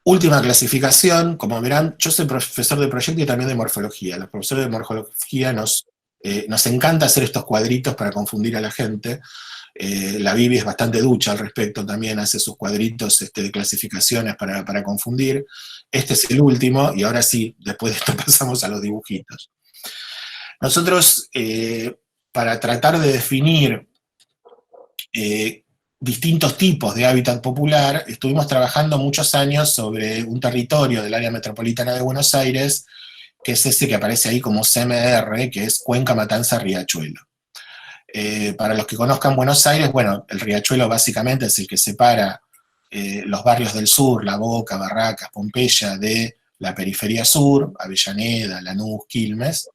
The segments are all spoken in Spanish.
Última clasificación, como verán, yo soy profesor de proyecto y también de morfología. Los profesores de morfología nos encanta hacer estos cuadritos para confundir a la gente. La Bibi es bastante ducha al respecto, también hace sus cuadritos de clasificaciones para confundir. Este es el último, y ahora sí, después de esto pasamos a los dibujitos. Nosotros, para tratar de definir distintos tipos de hábitat popular, estuvimos trabajando muchos años sobre un territorio del área metropolitana de Buenos Aires, que es ese que aparece ahí como CMR, que es Cuenca Matanza Riachuelo. Para los que conozcan Buenos Aires, bueno, el Riachuelo básicamente es el que separa los barrios del sur, La Boca, Barracas, Pompeya, de la periferia sur, Avellaneda, Lanús, Quilmes,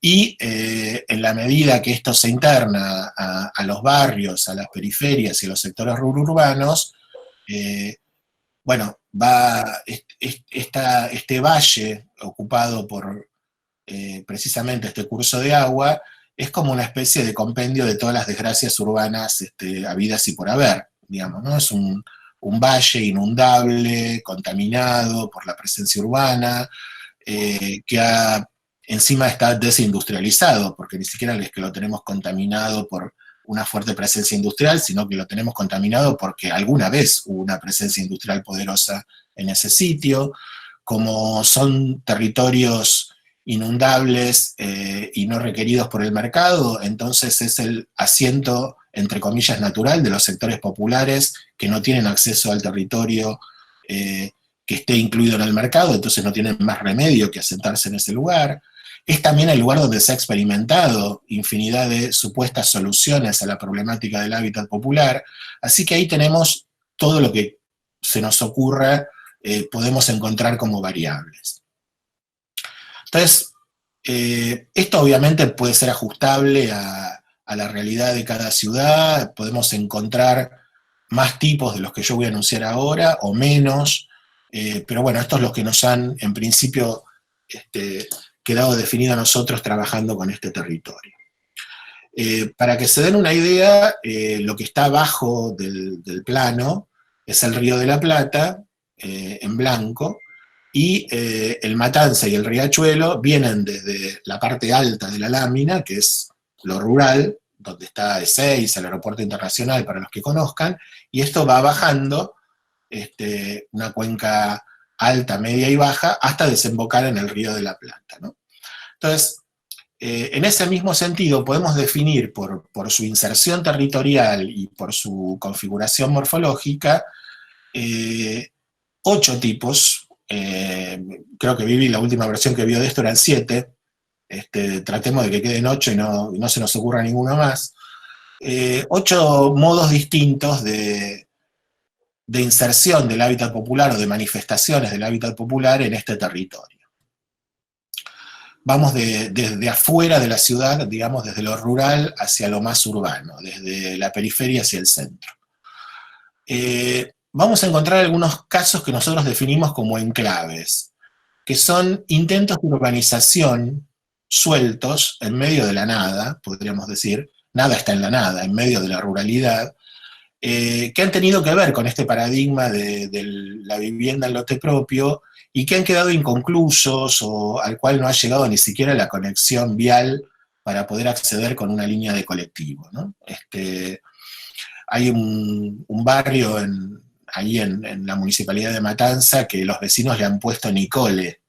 y en la medida que esto se interna a los barrios, a las periferias y a los sectores rururbanos, bueno, va este valle ocupado por precisamente este curso de agua, es como una especie de compendio de todas las desgracias urbanas habidas y por haber, digamos, ¿no? Es un valle inundable, contaminado por la presencia urbana, que encima está desindustrializado, porque ni siquiera es que lo tenemos contaminado por una fuerte presencia industrial, sino que lo tenemos contaminado porque alguna vez hubo una presencia industrial poderosa en ese sitio. Como son territorios inundables y no requeridos por el mercado, entonces es el asiento, entre comillas, natural de los sectores populares que no tienen acceso al territorio que esté incluido en el mercado, entonces no tienen más remedio que asentarse en ese lugar. Es también el lugar donde se ha experimentado infinidad de supuestas soluciones a la problemática del hábitat popular, así que ahí tenemos todo lo que se nos ocurra, podemos encontrar como variables. Entonces, esto obviamente puede ser ajustable a la realidad de cada ciudad, podemos encontrar más tipos de los que yo voy a anunciar ahora, o menos, pero bueno, estos son los que nos han, en principio, quedado definido a nosotros trabajando con este territorio. Para que se den una idea, lo que está abajo del plano es el Río de la Plata, en blanco, y el Matanza y el Riachuelo vienen desde la parte alta de la lámina, que es lo rural, donde está Ezeiza, el aeropuerto internacional, para los que conozcan, y esto va bajando, una cuenca alta, media y baja, hasta desembocar en el Río de la Plata, ¿no? Entonces, en ese mismo sentido, podemos definir por su inserción territorial y por su configuración morfológica, 8 tipos. Creo que Vivi, la última versión que vio de esto eran 7. Tratemos de que queden 8 y no se nos ocurra ninguno más. 8 modos distintos de inserción del hábitat popular o de manifestaciones del hábitat popular en este territorio. Vamos desde afuera de la ciudad, digamos, desde lo rural hacia lo más urbano, desde la periferia hacia el centro. Vamos a encontrar algunos casos que nosotros definimos como enclaves, que son intentos de urbanización sueltos en medio de la nada, podríamos decir, nada está en la nada, en medio de la ruralidad, que han tenido que ver con este paradigma de la vivienda en lote propio y que han quedado inconclusos o al cual no ha llegado ni siquiera la conexión vial para poder acceder con una línea de colectivo, ¿no? Hay un barrio ahí en la municipalidad de Matanza que los vecinos le han puesto Nicole,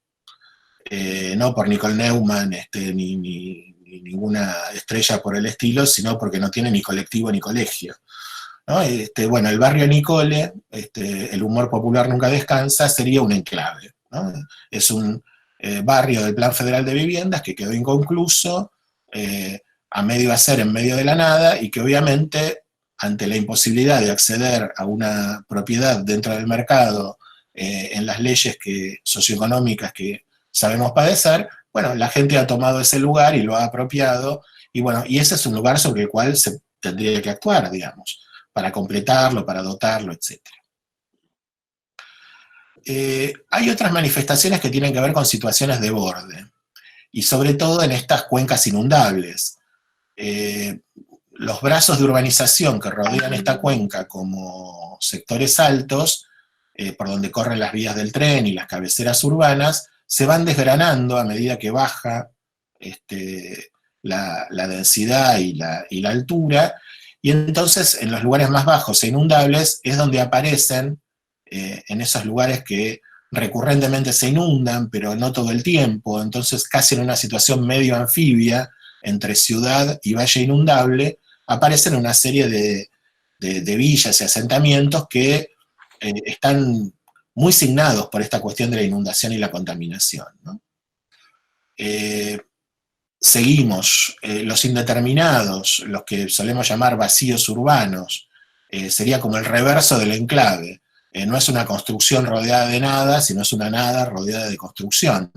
no por Nicole Neumann ni ninguna estrella por el estilo, sino porque no tiene ni colectivo ni colegio, ¿no? Bueno, el barrio Nicole, el humor popular nunca descansa, sería un enclave, ¿no? Es un barrio del Plan Federal de Viviendas que quedó inconcluso, a medio hacer en medio de la nada, y que obviamente, ante la imposibilidad de acceder a una propiedad dentro del mercado, en las leyes socioeconómicas que sabemos padecer, bueno, la gente ha tomado ese lugar y lo ha apropiado, y bueno, y ese es un lugar sobre el cual se tendría que actuar, digamos, para completarlo, para dotarlo, etc. Hay otras manifestaciones que tienen que ver con situaciones de borde, y sobre todo en estas cuencas inundables. Los brazos de urbanización que rodean esta cuenca como sectores altos por donde corren las vías del tren y las cabeceras urbanas, se van desgranando a medida que baja la densidad y la altura, y entonces en los lugares más bajos e inundables es donde aparecen, en esos lugares que recurrentemente se inundan, pero no todo el tiempo, entonces casi en una situación medio anfibia, entre ciudad y valle inundable, aparecen una serie de villas y asentamientos que están muy signados por esta cuestión de la inundación y la contaminación, ¿no? Seguimos, los indeterminados, los que solemos llamar vacíos urbanos, sería como el reverso del enclave. No es una construcción rodeada de nada, sino es una nada rodeada de construcción.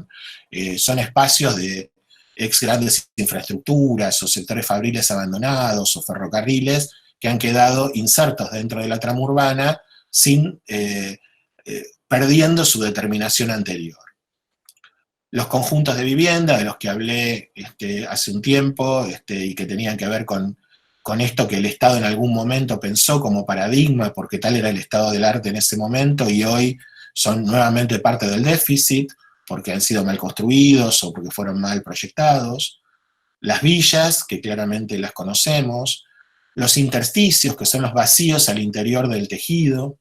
Son espacios de ex grandes infraestructuras o sectores fabriles abandonados o ferrocarriles que han quedado insertos dentro de la trama urbana perdiendo su determinación anterior. Los conjuntos de vivienda, de los que hablé hace un tiempo, y que tenían que ver con esto que el Estado en algún momento pensó como paradigma, porque tal era el estado del arte en ese momento, y hoy son nuevamente parte del déficit, porque han sido mal construidos o porque fueron mal proyectados. Las villas, que claramente las conocemos. Los intersticios, que son los vacíos al interior del tejido.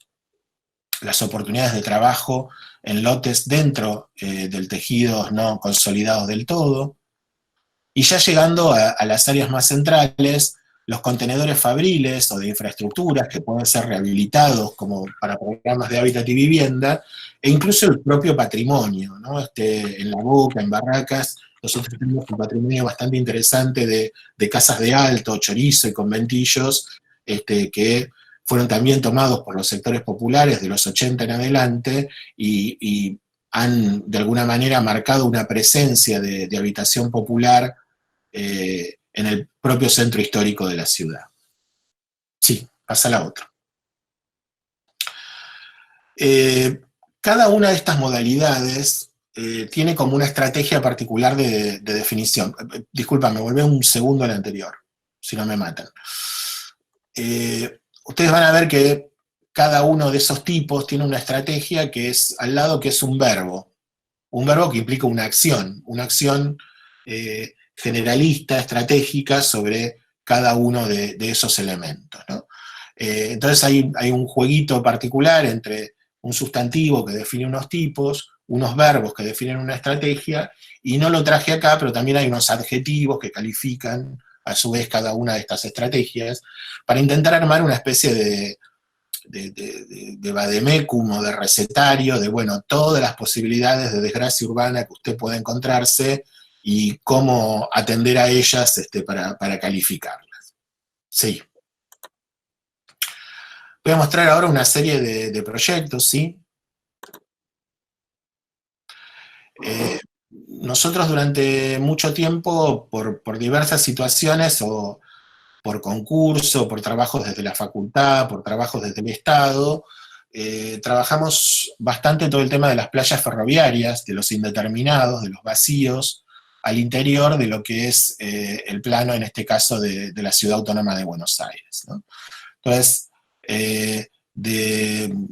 Las oportunidades de trabajo en lotes dentro del tejido no consolidados del todo. Y ya llegando a las áreas más centrales, los contenedores fabriles o de infraestructuras que pueden ser rehabilitados como para programas de hábitat y vivienda, e incluso el propio patrimonio, ¿no? En La Boca, en Barracas, nosotros tenemos un patrimonio bastante interesante de casas de alto, chorizo y conventillos, que fueron también tomados por los sectores populares de los 80 en adelante y han de alguna manera marcado una presencia de habitación popular en el propio centro histórico de la ciudad. Sí, pasa la otra. Cada una de estas modalidades tiene como una estrategia particular de definición. Disculpa, me volví un segundo al anterior, si no me matan. Ustedes van a ver que cada uno de esos tipos tiene una estrategia que es al lado, que es un verbo que implica una acción generalista, estratégica sobre cada uno de esos elementos, ¿no? Entonces hay un jueguito particular entre un sustantivo que define unos tipos, unos verbos que definen una estrategia, y no lo traje acá, pero también hay unos adjetivos que califican a su vez cada una de estas estrategias, para intentar armar una especie de vademecum o de recetario de, bueno, todas las posibilidades de desgracia urbana que usted pueda encontrarse y cómo atender a ellas para calificarlas. Sí. Voy a mostrar ahora una serie de proyectos, ¿sí? Nosotros durante mucho tiempo, por diversas situaciones, o por concurso, por trabajos desde la facultad, por trabajos desde el Estado, trabajamos bastante todo el tema de las playas ferroviarias, de los indeterminados, de los vacíos, al interior de lo que es el plano, en este caso, de la Ciudad Autónoma de Buenos Aires, ¿no? Entonces, en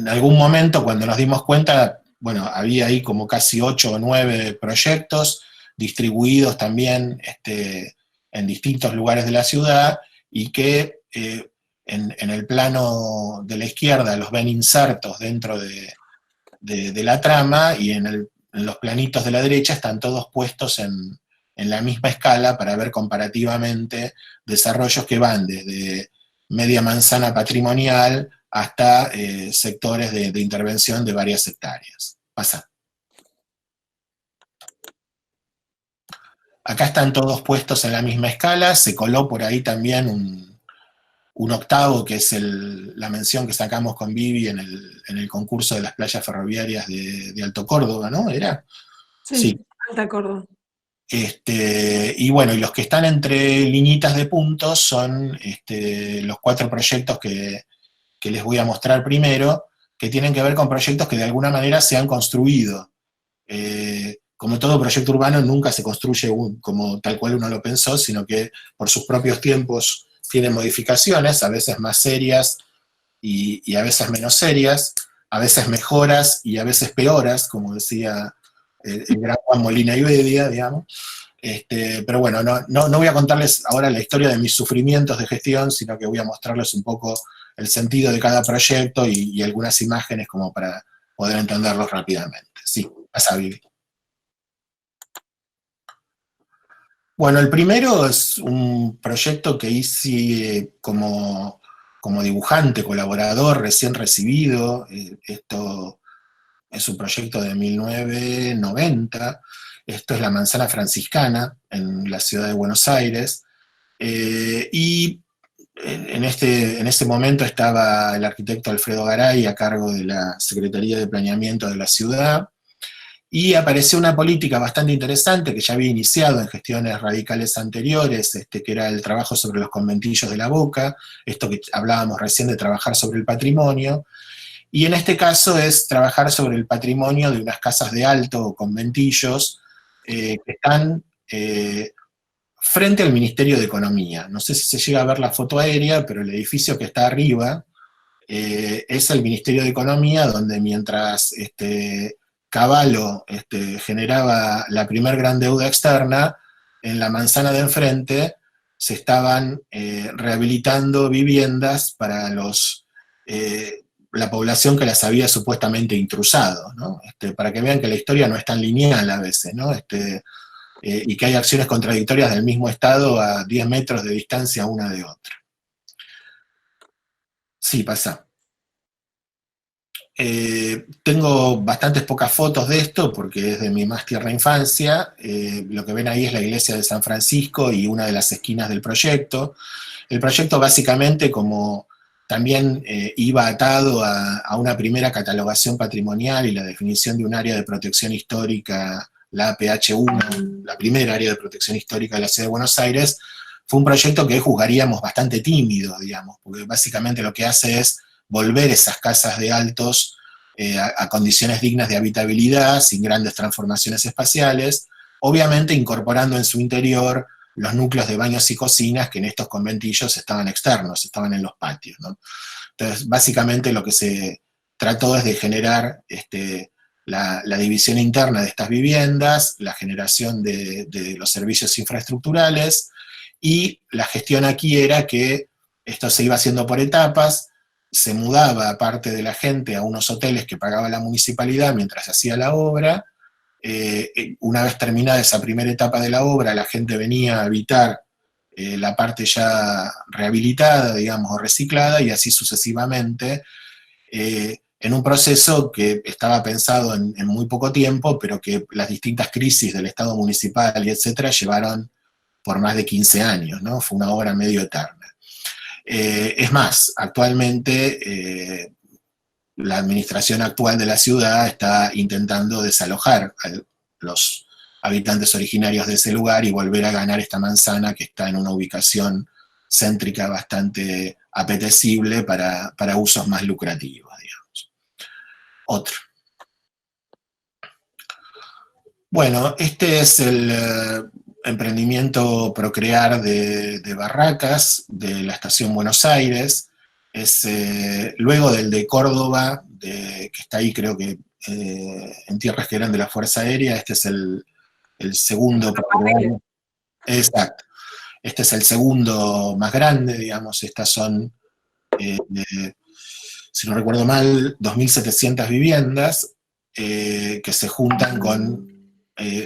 algún momento, cuando nos dimos cuenta, bueno, había ahí como casi 8 o 9 proyectos, distribuidos también en distintos lugares de la ciudad, y que en el plano de la izquierda los ven insertos dentro de la trama, y en los planitos de la derecha están todos puestos en la misma escala para ver comparativamente desarrollos que van desde media manzana patrimonial hasta sectores de intervención de varias hectáreas. Pasa. Acá están todos puestos en la misma escala, se coló por ahí también un octavo, que es la mención que sacamos con Vivi en el concurso de las playas ferroviarias de Alto Córdoba, ¿no? ¿Era? Sí, Alta Córdoba. Y bueno, y los que están entre liñitas de puntos son los 4 proyectos que les voy a mostrar primero, que tienen que ver con proyectos que de alguna manera se han construido. Como todo proyecto urbano, nunca se construye como tal cual uno lo pensó, sino que por sus propios tiempos tiene modificaciones, a veces más serias y a veces menos serias, a veces mejoras y a veces peoras, como decía el gran Juan Molina y Bedia, digamos. Pero bueno, no voy a contarles ahora la historia de mis sufrimientos de gestión, sino que voy a mostrarles un poco el sentido de cada proyecto y algunas imágenes como para poder entenderlos rápidamente. Sí, pasa, Vivi. Bueno, el primero es un proyecto que hice como dibujante, colaborador, recién recibido. Esto es un proyecto de 1990. Esto es la Manzana Franciscana en la ciudad de Buenos Aires. Y en ese momento estaba el arquitecto Alfredo Garay a cargo de la Secretaría de Planeamiento de la ciudad. Y apareció una política bastante interesante que ya había iniciado en gestiones radicales anteriores, que era el trabajo sobre los conventillos de la Boca, esto que hablábamos recién de trabajar sobre el patrimonio, y en este caso es trabajar sobre el patrimonio de unas casas de alto o conventillos que están frente al Ministerio de Economía. No sé si se llega a ver la foto aérea, pero el edificio que está arriba es el Ministerio de Economía, donde mientras Cavallo generaba la primer gran deuda externa, en la manzana de enfrente se estaban rehabilitando viviendas para la población que las había supuestamente intrusado, ¿no? Para que vean que la historia no es tan lineal a veces, ¿no? Y que hay acciones contradictorias del mismo Estado a 10 metros de distancia una de otra. Sí, pasa. Tengo bastantes pocas fotos de esto porque es de mi más tierna infancia. Lo que ven ahí es la iglesia de San Francisco y una de las esquinas del proyecto. El proyecto básicamente, como también iba atado a una primera catalogación patrimonial y la definición de un área de protección histórica, la APH1, la primera área de protección histórica de la ciudad de Buenos Aires, fue un proyecto que juzgaríamos bastante tímido, digamos, porque básicamente lo que hace es volver esas casas de altos a condiciones dignas de habitabilidad, sin grandes transformaciones espaciales, obviamente incorporando en su interior los núcleos de baños y cocinas que en estos conventillos estaban externos, estaban en los patios, ¿no? Entonces, básicamente lo que se trató es de generar la división interna de estas viviendas, la generación de los servicios infraestructurales, y la gestión aquí era que esto se iba haciendo por etapas, se mudaba parte de la gente a unos hoteles que pagaba la municipalidad mientras se hacía la obra. Una vez terminada esa primera etapa de la obra, la gente venía a habitar la parte ya rehabilitada, digamos, o reciclada, y así sucesivamente, en un proceso que estaba pensado en muy poco tiempo, pero que las distintas crisis del Estado municipal y etcétera llevaron por más de 15 años, ¿no? Fue una obra medio eterna. Es más, actualmente la administración actual de la ciudad está intentando desalojar a los habitantes originarios de ese lugar y volver a ganar esta manzana que está en una ubicación céntrica bastante apetecible para usos más lucrativos, digamos. Otro. Bueno, este es el emprendimiento Procrear de Barracas, de la Estación Buenos Aires. Es luego del de Córdoba, que está ahí creo que en tierras que eran de la Fuerza Aérea. Este es el segundo Procrear. Exacto. Este es el segundo más grande, digamos. Estas son, si no recuerdo mal, 2.700 viviendas que se juntan con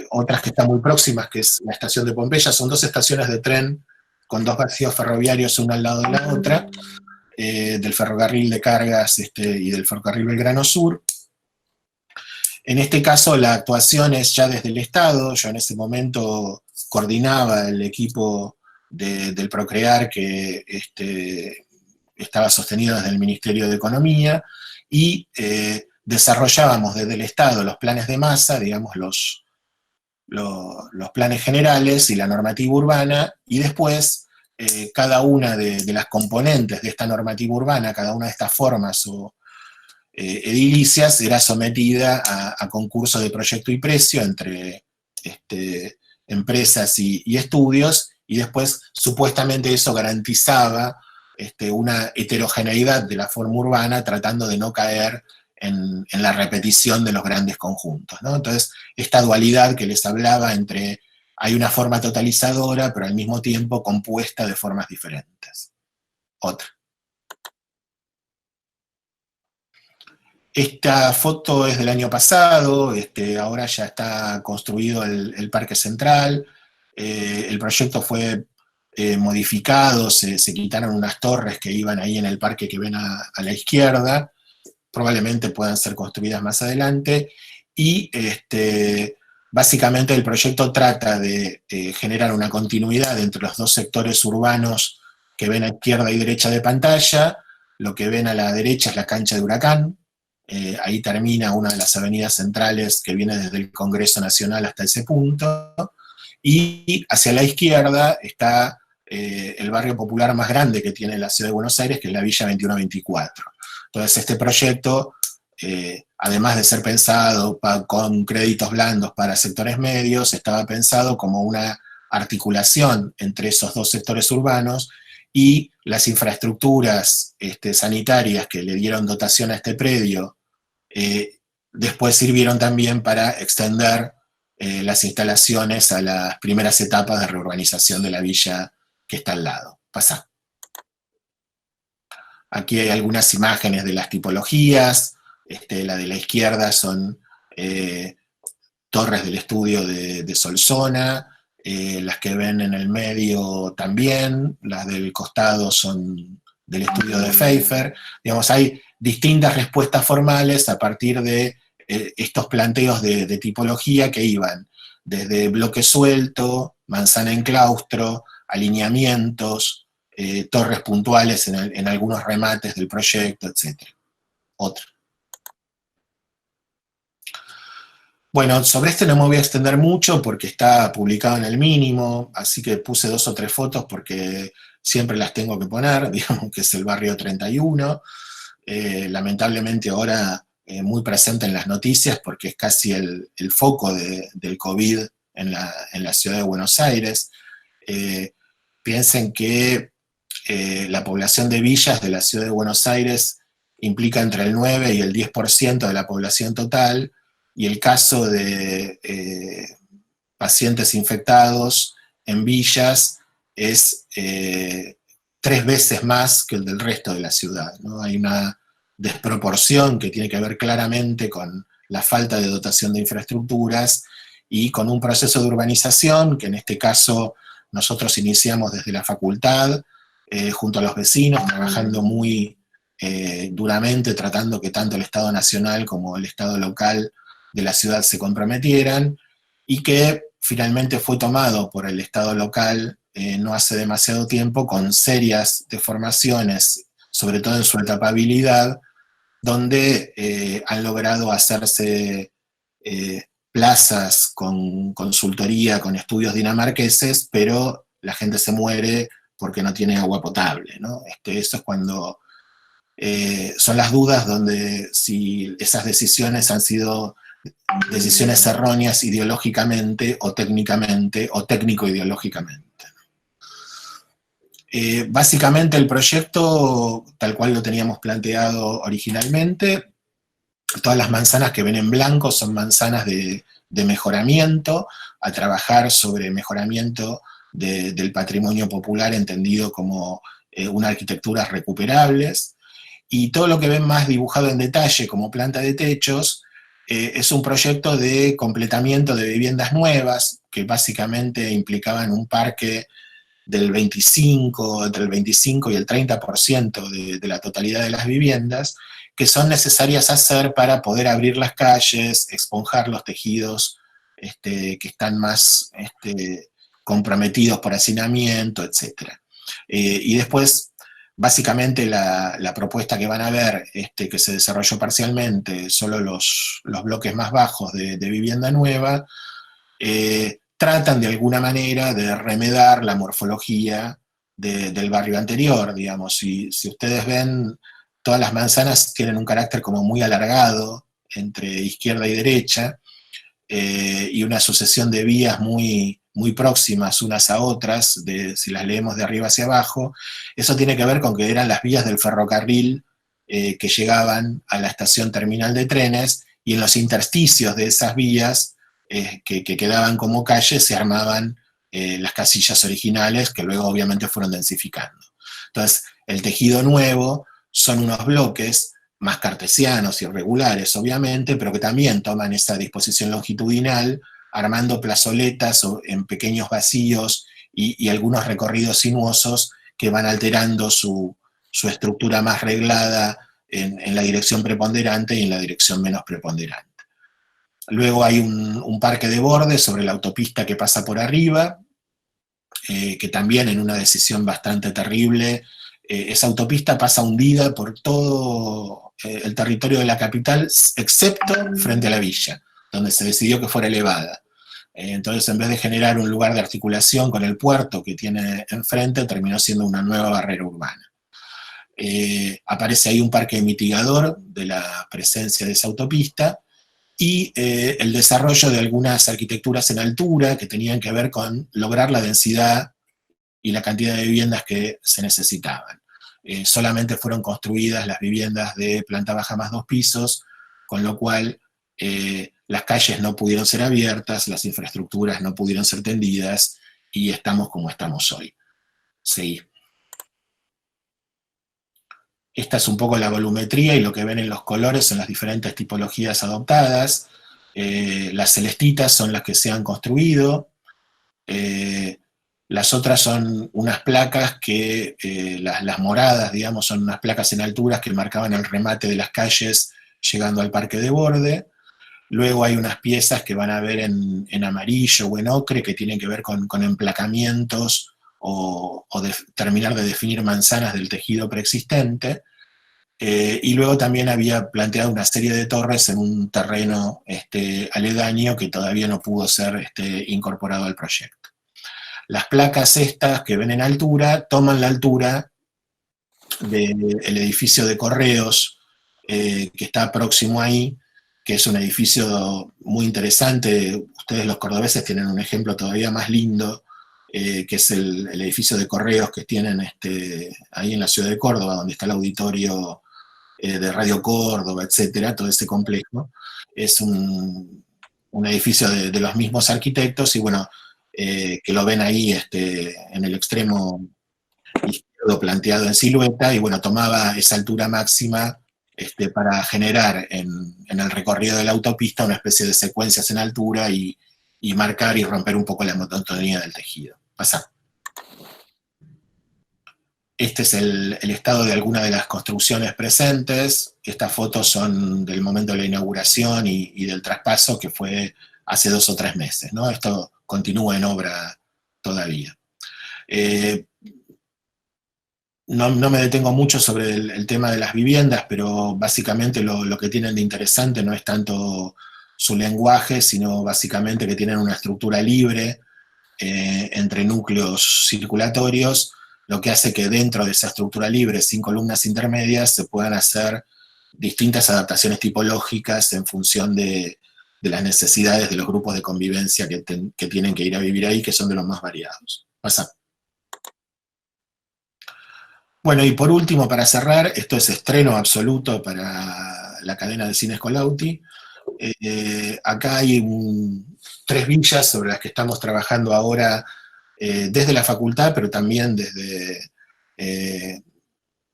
otras que están muy próximas, que es la estación de Pompeya. Son dos estaciones de tren con dos vacíos ferroviarios una al lado de la otra, del ferrocarril de cargas y del ferrocarril Belgrano Sur. En este caso la actuación es ya desde el Estado. Yo en ese momento coordinaba el equipo del Procrear que estaba sostenido desde el Ministerio de Economía, y desarrollábamos desde el Estado los planes de masa, digamos, los planes generales y la normativa urbana, y después cada una de las componentes de esta normativa urbana, cada una de estas formas o edilicias, era sometida a concurso de proyecto y precio entre empresas y estudios, y después supuestamente eso garantizaba una heterogeneidad de la forma urbana, tratando de no caer en la repetición de los grandes conjuntos, ¿no? Entonces, esta dualidad que les hablaba entre hay una forma totalizadora, pero al mismo tiempo compuesta de formas diferentes. Otra. Esta foto es del año pasado, ahora ya está construido el Parque Central, el proyecto fue modificado, se quitaron unas torres que iban ahí en el parque que ven a la izquierda, probablemente puedan ser construidas más adelante, y básicamente el proyecto trata de generar una continuidad entre los dos sectores urbanos que ven a izquierda y derecha de pantalla. Lo que ven a la derecha es la cancha de Huracán, ahí termina una de las avenidas centrales que viene desde el Congreso Nacional hasta ese punto, y hacia la izquierda está el barrio popular más grande que tiene la Ciudad de Buenos Aires, que es la Villa 2124. Entonces este proyecto, además de ser pensado con créditos blandos para sectores medios, estaba pensado como una articulación entre esos dos sectores urbanos, y las infraestructuras sanitarias que le dieron dotación a este predio después sirvieron también para extender las instalaciones a las primeras etapas de reurbanización de la villa que está al lado. Pasá. Aquí hay algunas imágenes de las tipologías. La de la izquierda son torres del estudio de Solsona, las que ven en el medio también, las del costado son del estudio de Pfeiffer. Digamos, hay distintas respuestas formales a partir de estos planteos de tipología que iban desde bloque suelto, manzana en claustro, alineamientos, torres puntuales en algunos remates del proyecto, etc. Otra. Bueno, sobre este no me voy a extender mucho porque está publicado en el mínimo, así que puse 2 o 3 fotos porque siempre las tengo que poner, digamos que es el barrio 31, lamentablemente ahora muy presente en las noticias porque es casi el foco del COVID en la ciudad de Buenos Aires. Piensen que la población de villas de la ciudad de Buenos Aires implica entre el 9 y el 10% de la población total, y el caso de pacientes infectados en villas es 3 veces más que el del resto de la ciudad, ¿no? Hay una desproporción que tiene que ver claramente con la falta de dotación de infraestructuras y con un proceso de urbanización que en este caso nosotros iniciamos desde la facultad, junto a los vecinos, trabajando muy duramente, tratando que tanto el Estado Nacional como el Estado local de la ciudad se comprometieran, y que finalmente fue tomado por el Estado local no hace demasiado tiempo, con serias deformaciones, sobre todo en su etapabilidad, donde han logrado hacerse plazas con consultoría, con estudios dinamarqueses, pero la gente se muere porque no tiene agua potable, ¿no? Eso es cuando son las dudas donde si esas decisiones han sido decisiones erróneas ideológicamente o técnicamente o técnico-ideológicamente. Básicamente el proyecto, tal cual lo teníamos planteado originalmente, todas las manzanas que ven en blanco son manzanas de mejoramiento, a trabajar sobre mejoramiento del patrimonio popular entendido como una arquitectura recuperables, y todo lo que ven más dibujado en detalle como planta de techos es un proyecto de completamiento de viviendas nuevas que básicamente implicaban un parque del 25, entre el 25 y el 30% de la totalidad de las viviendas, que son necesarias hacer para poder abrir las calles, esponjar los tejidos que están más comprometidos por hacinamiento, etc. Y después, básicamente, la propuesta que van a ver, que se desarrolló parcialmente, solo los bloques más bajos de vivienda nueva, tratan de alguna manera de remedar la morfología del barrio anterior, digamos. Si ustedes ven, todas las manzanas tienen un carácter como muy alargado entre izquierda y derecha, y una sucesión de vías muy muy próximas unas a otras, si las leemos de arriba hacia abajo. Eso tiene que ver con que eran las vías del ferrocarril que llegaban a la estación terminal de trenes, y en los intersticios de esas vías que quedaban como calles se armaban las casillas originales, que luego obviamente fueron densificando. Entonces, el tejido nuevo son unos bloques más cartesianos, irregulares, obviamente, pero que también toman esa disposición longitudinal, armando plazoletas en pequeños vacíos y algunos recorridos sinuosos que van alterando su estructura más reglada en la dirección preponderante y en la dirección menos preponderante. Luego hay un parque de bordes sobre la autopista que pasa por arriba, que también en una decisión bastante terrible, esa autopista pasa hundida por todo el territorio de la capital, excepto frente a la villa, donde se decidió que fuera elevada. Entonces, en vez de generar un lugar de articulación con el puerto que tiene enfrente, terminó siendo una nueva barrera urbana. Aparece ahí un parque mitigador de la presencia de esa autopista, y el desarrollo de algunas arquitecturas en altura que tenían que ver con lograr la densidad y la cantidad de viviendas que se necesitaban. Solamente fueron construidas las viviendas de planta baja más 2 pisos, con lo cual las calles no pudieron ser abiertas, las infraestructuras no pudieron ser tendidas, y estamos como estamos hoy. Sí. Esta es un poco la volumetría, y lo que ven en los colores son las diferentes tipologías adoptadas. Las celestitas son las que se han construido. Las otras son unas placas que, las moradas, digamos, son unas placas en alturas que marcaban el remate de las calles llegando al parque de borde. Luego hay unas piezas que van a ver en amarillo o en ocre, que tienen que ver con emplacamientos o terminar de definir manzanas del tejido preexistente. Y luego también había planteado una serie de torres en un terreno aledaño que todavía no pudo ser incorporado al proyecto. Las placas estas que ven en altura toman la altura del edificio de correos que está próximo ahí, que es un edificio muy interesante. Ustedes los cordobeses tienen un ejemplo todavía más lindo, que es el edificio de correos que tienen ahí en la ciudad de Córdoba, donde está el auditorio de Radio Córdoba, etcétera, todo ese complejo. Es un edificio de los mismos arquitectos, y bueno, que lo ven ahí en el extremo izquierdo planteado en silueta, y bueno, tomaba esa altura máxima para generar en el recorrido de la autopista una especie de secuencias en altura y marcar y romper un poco la monotonía del tejido. Pasá. Este es el estado de algunas de las construcciones presentes. Estas fotos son del momento de la inauguración y del traspaso, que fue hace 2 o 3 meses, ¿no? Esto continúa en obra todavía. No me detengo mucho sobre el tema de las viviendas, pero básicamente lo que tienen de interesante no es tanto su lenguaje, sino básicamente que tienen una estructura libre entre núcleos circulatorios, lo que hace que dentro de esa estructura libre, sin columnas intermedias, se puedan hacer distintas adaptaciones tipológicas en función de las necesidades de los grupos de convivencia que tienen que ir a vivir ahí, que son de los más variados. Pasa. Bueno, y por último, para cerrar, esto es estreno absoluto para la cadena de cines Colauti. Acá hay 3 villas sobre las que estamos trabajando ahora desde la facultad, pero también desde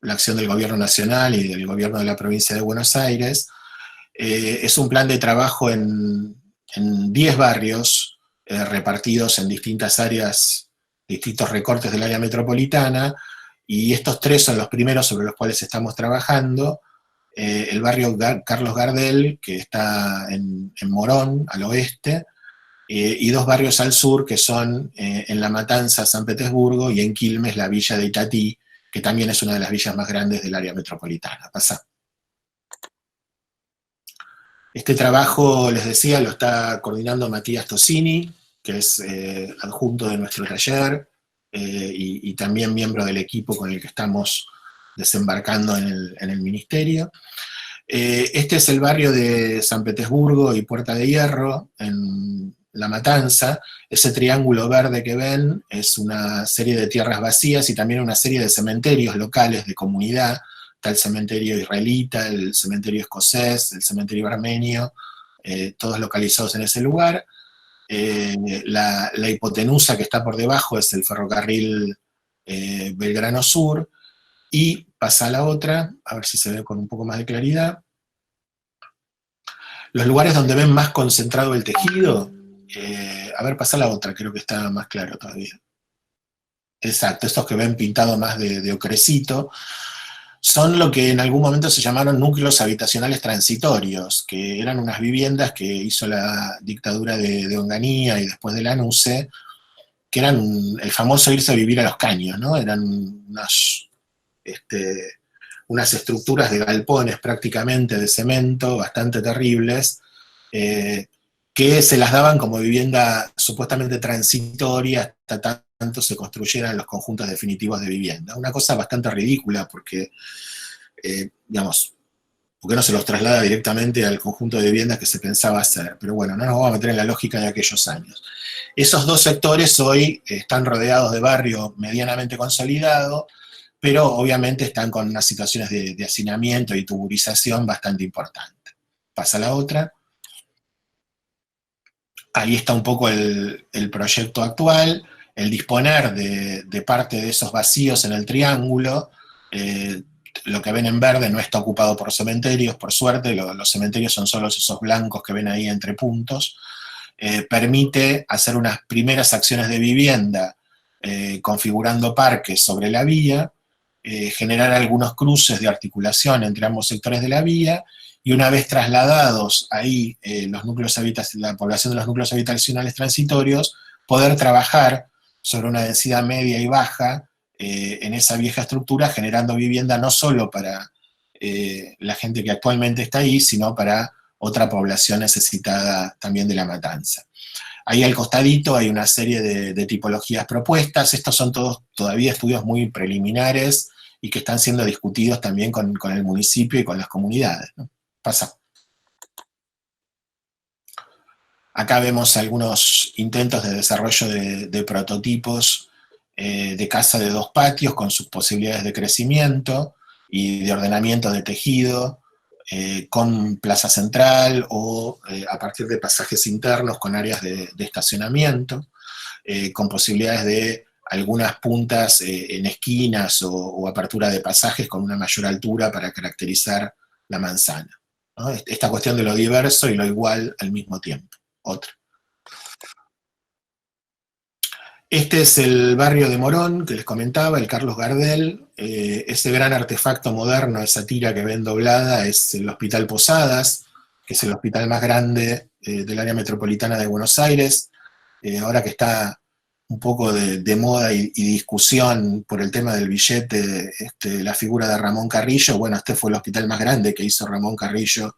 la acción del gobierno nacional y del gobierno de la provincia de Buenos Aires. Es un plan de trabajo en 10 barrios repartidos en distintas áreas, distintos recortes del área metropolitana, y estos 3 son los primeros sobre los cuales estamos trabajando. El barrio Carlos Gardel, que está en Morón, al oeste, y 2 barrios al sur, que son en La Matanza, San Petersburgo, y en Quilmes, la villa de Itatí, que también es una de las villas más grandes del área metropolitana. Pasá. Este trabajo, les decía, lo está coordinando Matías Tosini, que es adjunto de nuestro taller, y también miembro del equipo con el que estamos desembarcando en el ministerio. Este es el barrio de San Petersburgo y Puerta de Hierro, en La Matanza. Ese triángulo verde que ven es una serie de tierras vacías y también una serie de cementerios locales de comunidad. Está el cementerio israelita, el cementerio escocés, el cementerio armenio, todos localizados en ese lugar. La hipotenusa que está por debajo es el ferrocarril Belgrano Sur, y pasa a la otra, a ver si se ve con un poco más de claridad. Los lugares donde ven más concentrado el tejido, a ver, pasa a la otra, creo que está más claro todavía. Exacto, estos que ven pintado más de ocrecito, son lo que en algún momento se llamaron núcleos habitacionales transitorios, que eran unas viviendas que hizo la dictadura de Onganía y después de la NUCE, que eran el famoso irse a vivir a los caños, ¿no? Eran unas estructuras de galpones prácticamente de cemento, bastante terribles, que se las daban como vivienda supuestamente transitoria hasta tanto se construyeran los conjuntos definitivos de vivienda. Una cosa bastante ridícula porque, digamos, ¿por qué no se los traslada directamente al conjunto de viviendas que se pensaba hacer? Pero bueno, no nos vamos a meter en la lógica de aquellos años. Esos dos sectores hoy están rodeados de barrio medianamente consolidado, pero obviamente están con unas situaciones de hacinamiento y tuburización bastante importantes. Pasa la otra. Ahí está un poco el proyecto actual, el disponer de parte de esos vacíos en el triángulo. Lo que ven en verde no está ocupado por cementerios, por suerte, los cementerios son solo esos blancos que ven ahí entre puntos. Permite hacer unas primeras acciones de vivienda, configurando parques sobre la vía, generar algunos cruces de articulación entre ambos sectores de la vía, y una vez trasladados ahí la población de los núcleos habitacionales transitorios, poder trabajar sobre una densidad media y baja en esa vieja estructura, generando vivienda no solo para la gente que actualmente está ahí, sino para otra población necesitada también de La Matanza. Ahí al costadito hay una serie de tipologías propuestas. Estos son todos todavía estudios muy preliminares y que están siendo discutidos también con el municipio y con las comunidades, ¿no? Pasa. Acá vemos algunos intentos de desarrollo de prototipos de casa de 2 patios con sus posibilidades de crecimiento y de ordenamiento de tejido, con plaza central o a partir de pasajes internos con áreas de estacionamiento, con posibilidades de algunas puntas en esquinas o apertura de pasajes con una mayor altura para caracterizar la manzana, ¿no? Esta cuestión de lo diverso y lo igual al mismo tiempo. Otra. Este es el barrio de Morón, que les comentaba, el Carlos Gardel. Ese gran artefacto moderno, esa tira que ven doblada, es el Hospital Posadas, que es el hospital más grande del área metropolitana de Buenos Aires. Ahora que está un poco de moda y discusión por el tema del billete, la figura de Ramón Carrillo, bueno, este fue el hospital más grande que hizo Ramón Carrillo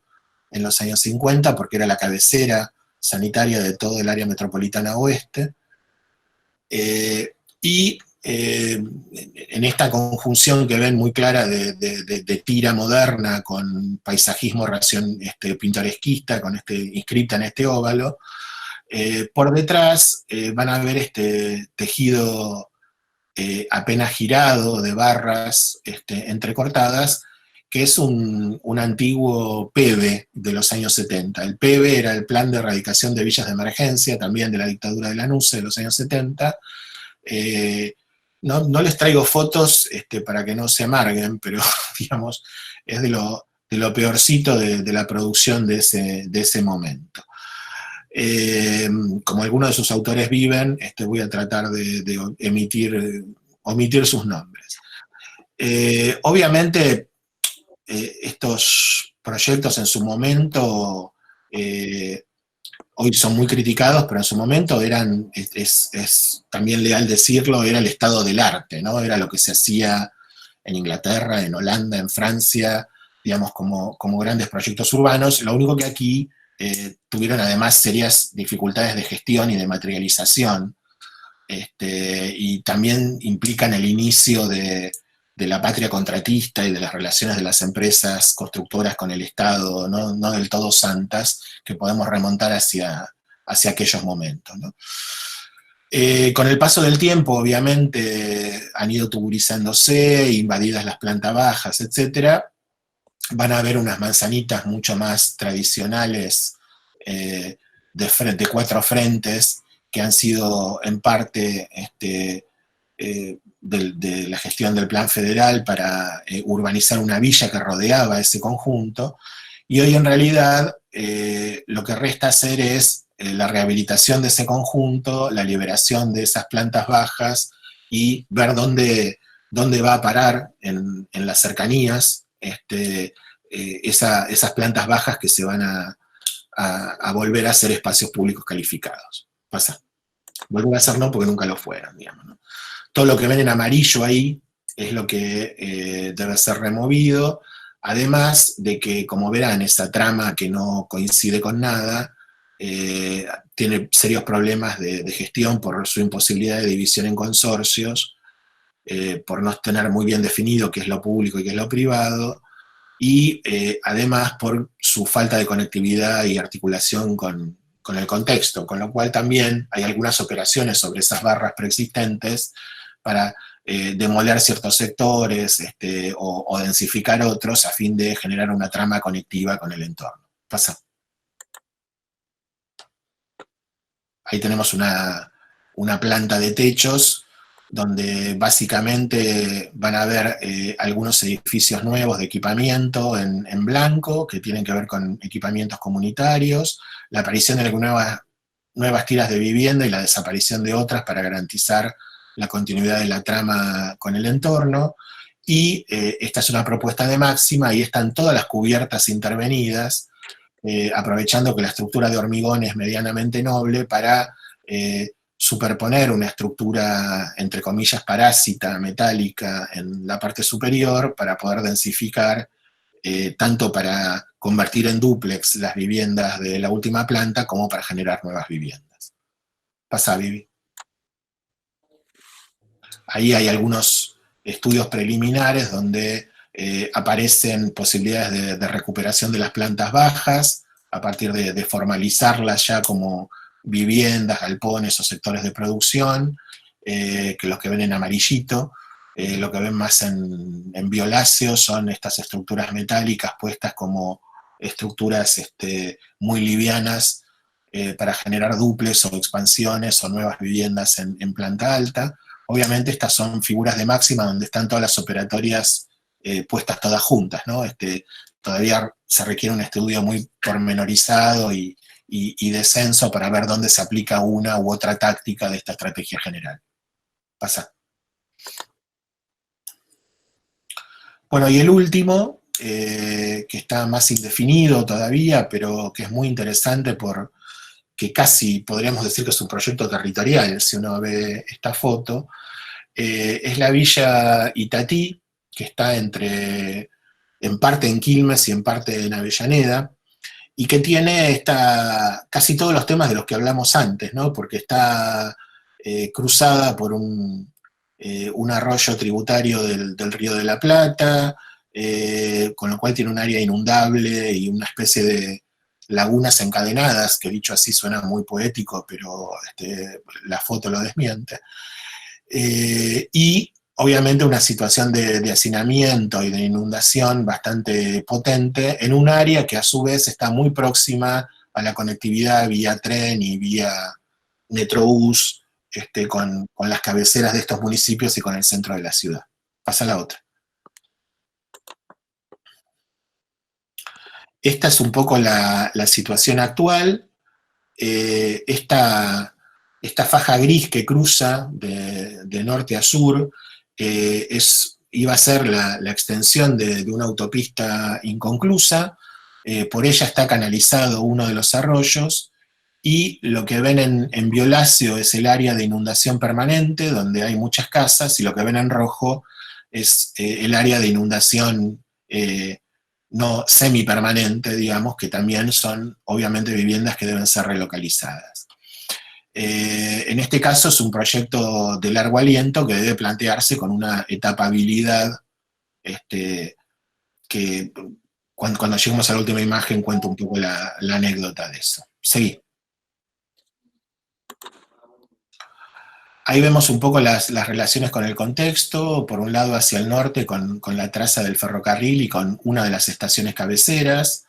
en los años 50, porque era la cabecera sanitaria de todo el área metropolitana oeste. En esta conjunción que ven muy clara de tira moderna con paisajismo pintoresquista, inscripta en este óvalo, por detrás van a ver este tejido apenas girado de barras entrecortadas, que es un antiguo PEVE de los años 70. El PEVE era el Plan de Erradicación de Villas de Emergencia, también de la dictadura de la NUCE de los años 70. No les traigo fotos para que no se amarguen, pero digamos, es de lo peorcito de la producción de ese momento. Como algunos de sus autores viven, voy a tratar de omitir sus nombres. Obviamente, estos proyectos en su momento, hoy son muy criticados, pero en su momento es también leal decirlo, era el estado del arte, ¿no? Era lo que se hacía en Inglaterra, en Holanda, en Francia, digamos, como grandes proyectos urbanos. Lo único que aquí tuvieron además serias dificultades de gestión y de materialización, y también implican el inicio de la patria contratista y de las relaciones de las empresas constructoras con el Estado, no del todo santas, que podemos remontar hacia hacia aquellos momentos, ¿no? Con el paso del tiempo, obviamente, han ido tuburizándose, invadidas las plantas bajas, etcétera. Van a haber unas manzanitas mucho más tradicionales, de 4 frentes, que han sido en parte de la gestión del Plan Federal para urbanizar una villa que rodeaba ese conjunto, y hoy en realidad lo que resta hacer es la rehabilitación de ese conjunto, la liberación de esas plantas bajas y ver dónde va a parar en las cercanías esas plantas bajas que se van a volver a ser espacios públicos calificados. Pasa. Volver a ser no porque nunca lo fueron, digamos, ¿no? Todo lo que ven en amarillo ahí es lo que debe ser removido, además de que, como verán, esa trama que no coincide con nada, tiene serios problemas de gestión por su imposibilidad de división en consorcios, por no tener muy bien definido qué es lo público y qué es lo privado, y además por su falta de conectividad y articulación con el contexto, con lo cual también hay algunas operaciones sobre esas barras preexistentes para demoler ciertos sectores o densificar otros a fin de generar una trama conectiva con el entorno. Pasa. Ahí tenemos una planta de techos donde básicamente van a haber algunos edificios nuevos de equipamiento en blanco, que tienen que ver con equipamientos comunitarios, la aparición de nuevas tiras de vivienda y la desaparición de otras para garantizar la continuidad de la trama con el entorno, y esta es una propuesta de máxima, y están todas las cubiertas intervenidas, aprovechando que la estructura de hormigón es medianamente noble para superponer una estructura, entre comillas, parásita, metálica, en la parte superior, para poder densificar, tanto para convertir en dúplex las viviendas de la última planta, como para generar nuevas viviendas. Pasa, Vivi. Ahí hay algunos estudios preliminares donde aparecen posibilidades de recuperación de las plantas bajas, a partir de formalizarlas ya como viviendas, galpones o sectores de producción, que los que ven en amarillito. Lo que ven más en violáceo son estas estructuras metálicas puestas como estructuras muy livianas para generar duples o expansiones o nuevas viviendas en planta alta. Obviamente estas son figuras de máxima donde están todas las operatorias puestas todas juntas, ¿no? Todavía se requiere un estudio muy pormenorizado y de censo para ver dónde se aplica una u otra táctica de esta estrategia general. Pasa. Bueno, y el último, que está más indefinido todavía, pero que es muy interesante porque casi podríamos decir que es un proyecto territorial, si uno ve esta foto, es la Villa Itatí, que está en parte en Quilmes y en parte en Avellaneda, y que tiene casi todos los temas de los que hablamos antes, ¿no? Porque está cruzada por un arroyo tributario del Río de la Plata, con lo cual tiene un área inundable y una especie de lagunas encadenadas, que dicho así suena muy poético, pero la foto lo desmiente. Y obviamente una situación de hacinamiento y de inundación bastante potente en un área que a su vez está muy próxima a la conectividad vía tren y vía Metrobús, con las cabeceras de estos municipios y con el centro de la ciudad. Pasa la otra. Esta es un poco la situación actual. Esta faja gris que cruza de norte a sur iba a ser la extensión de una autopista inconclusa. Por ella está canalizado uno de los arroyos, y lo que ven en violáceo es el área de inundación permanente, donde hay muchas casas, y lo que ven en rojo es el área de inundación no semipermanente, digamos, que también son obviamente viviendas que deben ser relocalizadas. En este caso es un proyecto de largo aliento que debe plantearse con una etapabilidad que cuando lleguemos a la última imagen cuento un poco la anécdota de eso. Seguí. Ahí vemos un poco las relaciones con el contexto, por un lado hacia el norte con la traza del ferrocarril y con una de las estaciones cabeceras,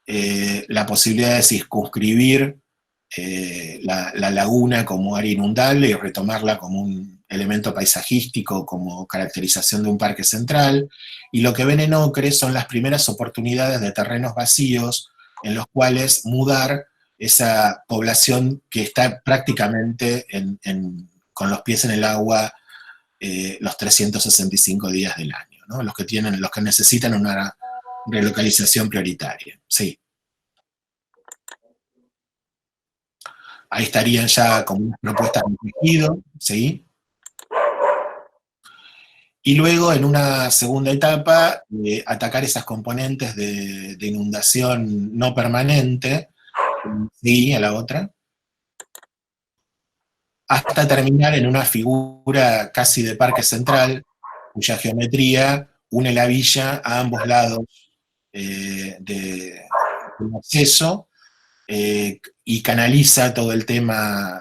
la posibilidad de circunscribir la laguna como área inundable y retomarla como un elemento paisajístico, como caracterización de un parque central, y lo que ven en Ocre son las primeras oportunidades de terrenos vacíos en los cuales mudar esa población que está prácticamente con los pies en el agua los 365 días del año, ¿no? Los que necesitan una relocalización prioritaria. Sí. Ahí estarían ya como unas propuestas de tejido, ¿sí? Y luego, en una segunda etapa, atacar esas componentes de inundación no permanente, sí, a la otra, hasta terminar en una figura casi de parque central, cuya geometría une la villa a ambos lados del acceso, y canaliza todo el tema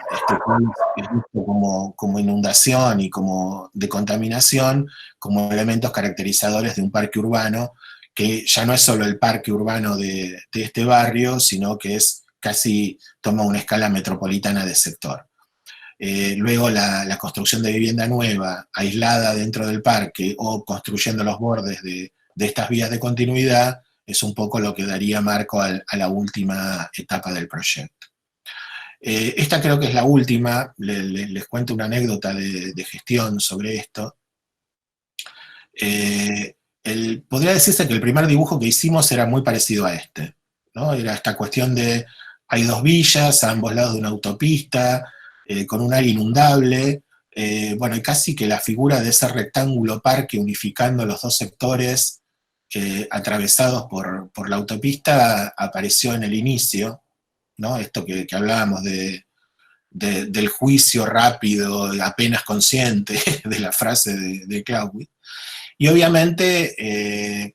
como inundación y como de contaminación, como elementos caracterizadores de un parque urbano, que ya no es solo el parque urbano de este barrio, sino que es casi toma una escala metropolitana de sector. Luego la construcción de vivienda nueva, aislada dentro del parque o construyendo los bordes de estas vías de continuidad, es un poco lo que daría marco a la última etapa del proyecto. Esta creo que es la última, les cuento una anécdota de gestión sobre esto. Podría decirse que el primer dibujo que hicimos era muy parecido a este, ¿no? Era esta cuestión de, hay dos villas a ambos lados de una autopista, con un área inundable, bueno, y casi que la figura de ese rectángulo parque unificando los dos sectores atravesados por la autopista apareció en el inicio, ¿no? Esto que hablábamos del juicio rápido, apenas consciente, de la frase de Clausewitz. Y obviamente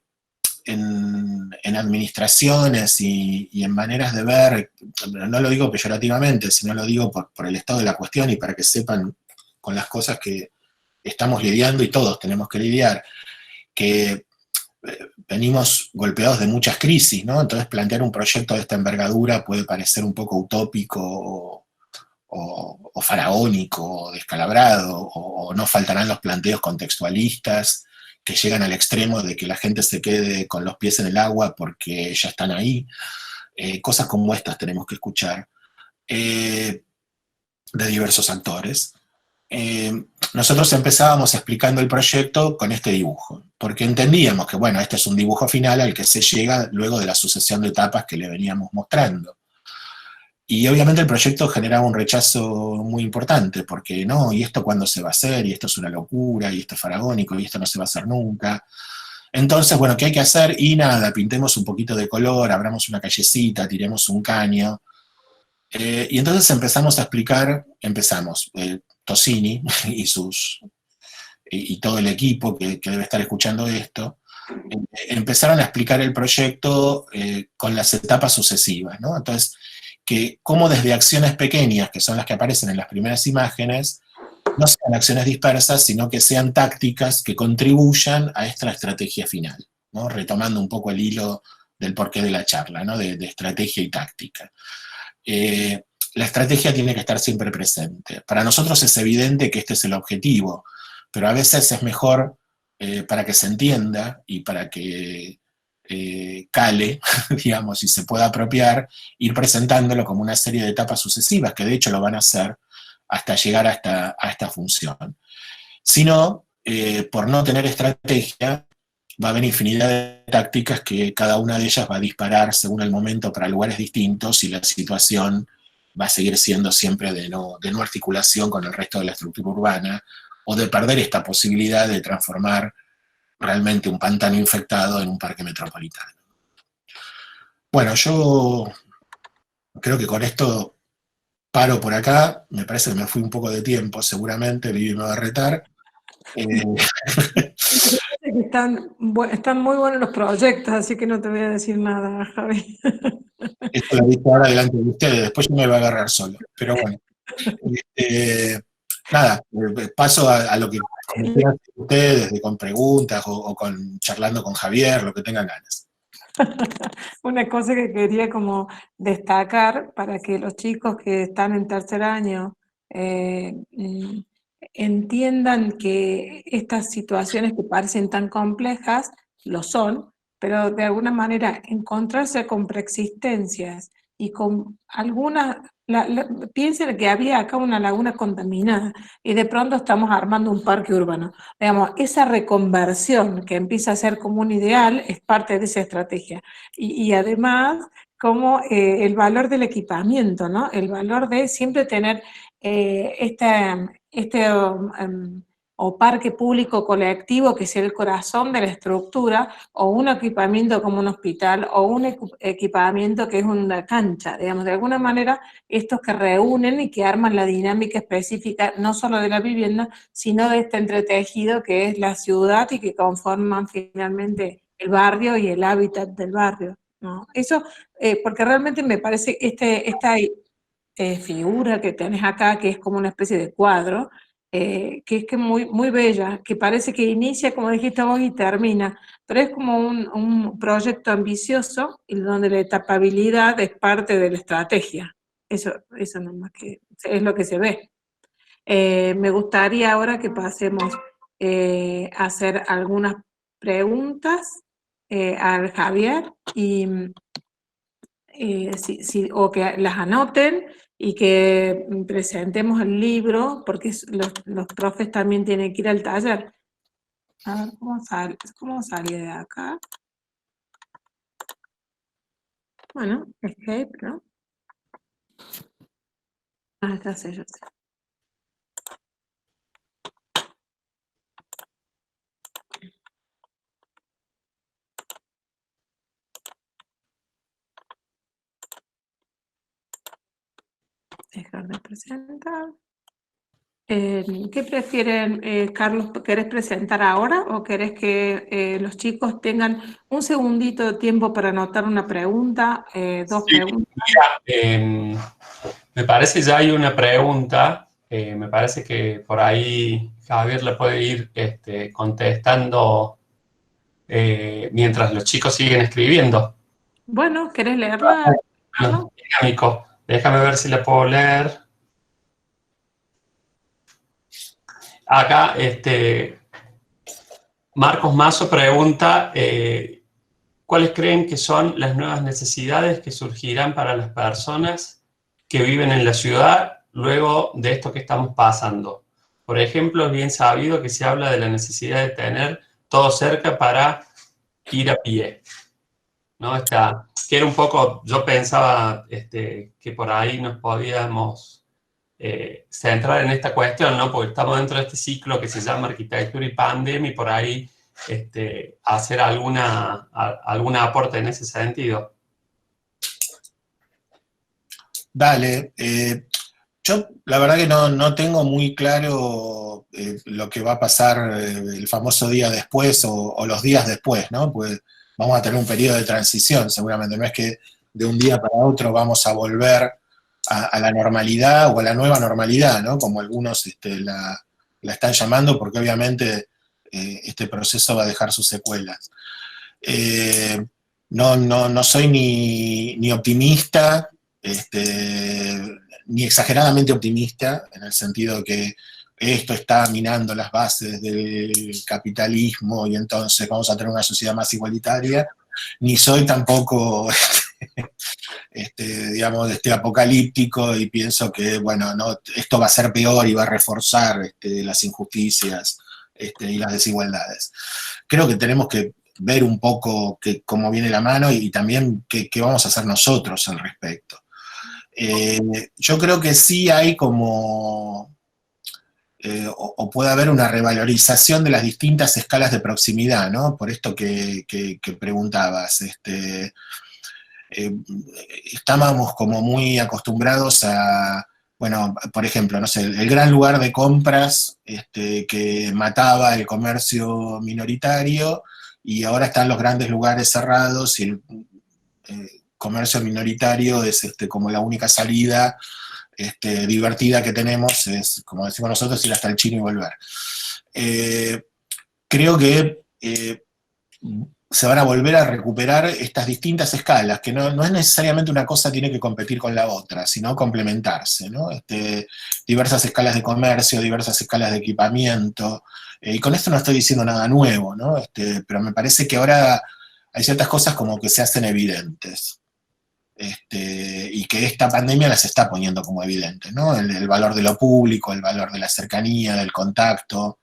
en administraciones y en maneras de ver, no lo digo peyorativamente, sino lo digo por el estado de la cuestión y para que sepan con las cosas que estamos lidiando y todos tenemos que lidiar, que venimos golpeados de muchas crisis, ¿no? Entonces plantear un proyecto de esta envergadura puede parecer un poco utópico o faraónico, o descalabrado, o no faltarán los planteos contextualistas que llegan al extremo de que la gente se quede con los pies en el agua porque ya están ahí. Cosas como estas tenemos que escuchar de diversos actores. Nosotros empezábamos explicando el proyecto con este dibujo, porque entendíamos que, bueno, este es un dibujo final al que se llega luego de la sucesión de etapas que le veníamos mostrando. Y obviamente el proyecto generaba un rechazo muy importante, porque no, ¿y esto cuándo se va a hacer? Y esto es una locura, y esto es faragónico, y esto no se va a hacer nunca. Entonces, bueno, ¿qué hay que hacer? Y nada, pintemos un poquito de color, abramos una callecita, tiremos un caño. Y entonces empezamos a explicar, Tosini y todo el equipo que debe estar escuchando esto, empezaron a explicar el proyecto con las etapas sucesivas, ¿no? Entonces, que cómo desde acciones pequeñas, que son las que aparecen en las primeras imágenes, no sean acciones dispersas, sino que sean tácticas que contribuyan a esta estrategia final, ¿no? Retomando un poco el hilo del porqué de la charla, ¿no? De estrategia y táctica. La estrategia tiene que estar siempre presente. Para nosotros es evidente que este es el objetivo, pero a veces es mejor, para que se entienda y para que cale, digamos, y se pueda apropiar, ir presentándolo como una serie de etapas sucesivas, que de hecho lo van a hacer hasta llegar a esta función. Si no, por no tener estrategia, va a haber infinidad de tácticas que cada una de ellas va a disparar según el momento para lugares distintos y la situación va a seguir siendo siempre de no articulación con el resto de la estructura urbana o de perder esta posibilidad de transformar realmente un pantano infectado en un parque metropolitano. Bueno, yo creo que con esto paro por acá, me parece que me fui un poco de tiempo, seguramente, Vivi me va a retar. Están muy buenos los proyectos, así que no te voy a decir nada, Javi. Esto lo digo ahora delante de ustedes, después yo me voy a agarrar solo, pero bueno. Nada, paso a lo que como quieran ustedes, con preguntas o con charlando con Javier, lo que tengan ganas. Una cosa que quería como destacar para que los chicos que están en tercer año entiendan que estas situaciones que parecen tan complejas lo son, pero de alguna manera encontrarse con preexistencias y con algunas, piensen que había acá una laguna contaminada y de pronto estamos armando un parque urbano. Digamos, esa reconversión que empieza a ser como un ideal es parte de esa estrategia. Y además, como el valor del equipamiento, ¿no? El valor de siempre tener o parque público colectivo que sea el corazón de la estructura, o un equipamiento como un hospital, o un equipamiento que es una cancha, digamos, de alguna manera, estos que reúnen y que arman la dinámica específica, no solo de la vivienda, sino de este entretejido que es la ciudad y que conforman finalmente el barrio y el hábitat del barrio, ¿no? Eso, porque realmente me parece esta figura que tenés acá, que es como una especie de cuadro, que es que muy, muy bella, que parece que inicia, como dijiste vos, y termina, pero es como un proyecto ambicioso y donde la etapabilidad es parte de la estrategia. Eso nomás que es lo que se ve. Me gustaría ahora que pasemos a hacer algunas preguntas al Javier y o que las anoten y que presentemos el libro, porque los profes también tienen que ir al taller. A ver, cómo salí de acá? Bueno, escape, ¿no? Ah, ya sé, ya sé. Dejar de presentar. ¿Qué prefieren, Carlos? ¿Querés presentar ahora o querés que los chicos tengan un segundito de tiempo para anotar una pregunta, dos Sí, preguntas? mira, me parece ya hay una pregunta, me parece que por ahí Javier le puede ir contestando mientras los chicos siguen escribiendo. Bueno, ¿querés leerla, Carlos? Bueno, dinámico. Déjame ver si la puedo leer. Acá, Marcos Mazo pregunta, ¿cuáles creen que son las nuevas necesidades que surgirán para las personas que viven en la ciudad luego de esto que estamos pasando? Por ejemplo, es bien sabido que se habla de la necesidad de tener todo cerca para ir a pie, ¿no? Que era un poco, yo pensaba que por ahí nos podíamos centrar en esta cuestión, ¿no? Porque estamos dentro de este ciclo que se llama arquitectura y pandemia y por ahí hacer algún aporte en ese sentido. Dale, yo la verdad que no tengo muy claro lo que va a pasar el famoso día después o los días después, ¿no? Pues vamos a tener un periodo de transición, seguramente. No es que de un día para otro vamos a volver a la normalidad o a la nueva normalidad, ¿no? Como algunos la están llamando, porque obviamente este proceso va a dejar sus secuelas. No soy ni optimista, ni exageradamente optimista, en el sentido de que esto está minando las bases del capitalismo y entonces vamos a tener una sociedad más igualitaria, ni soy tampoco, digamos, apocalíptico y pienso que, bueno, no, esto va a ser peor y va a reforzar las injusticias y las desigualdades. Creo que tenemos que ver un poco cómo viene la mano y también qué vamos a hacer nosotros al respecto. Yo creo que sí hay como, o puede haber una revalorización de las distintas escalas de proximidad, ¿no? Por esto que preguntabas. Estábamos como muy acostumbrados a, bueno, por ejemplo, no sé, el gran lugar de compras que mataba el comercio minoritario y ahora están los grandes lugares cerrados y el comercio minoritario es como la única salida divertida que tenemos es, como decimos nosotros, ir hasta el Chino y volver. Creo que se van a volver a recuperar estas distintas escalas, que no es necesariamente una cosa tiene que competir con la otra, sino complementarse, ¿no? Diversas escalas de comercio, diversas escalas de equipamiento, y con esto no estoy diciendo nada nuevo, ¿no? Pero me parece que ahora hay ciertas cosas como que se hacen evidentes, y que esta pandemia las está poniendo como evidentes, ¿no? El valor de lo público, el valor de la cercanía, del contacto.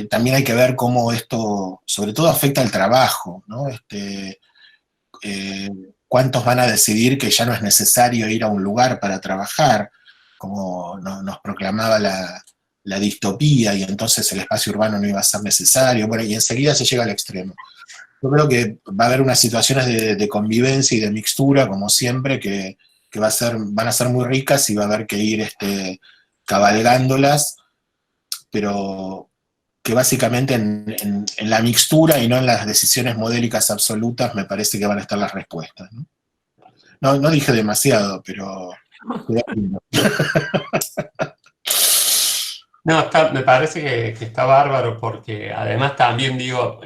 También hay que ver cómo esto, sobre todo, afecta al trabajo, ¿no? ¿Cuántos van a decidir que ya no es necesario ir a un lugar para trabajar? Como nos proclamaba la distopía, y entonces el espacio urbano no iba a ser necesario, bueno, y enseguida se llega al extremo. Yo creo que va a haber unas situaciones de convivencia y de mixtura, como siempre, que van a ser muy ricas, y va a haber que ir cabalgándolas, pero que básicamente en la mixtura y no en las decisiones modélicas absolutas me parece que van a estar las respuestas, ¿no? No dije demasiado, pero... No, me parece que está bárbaro, porque además también digo,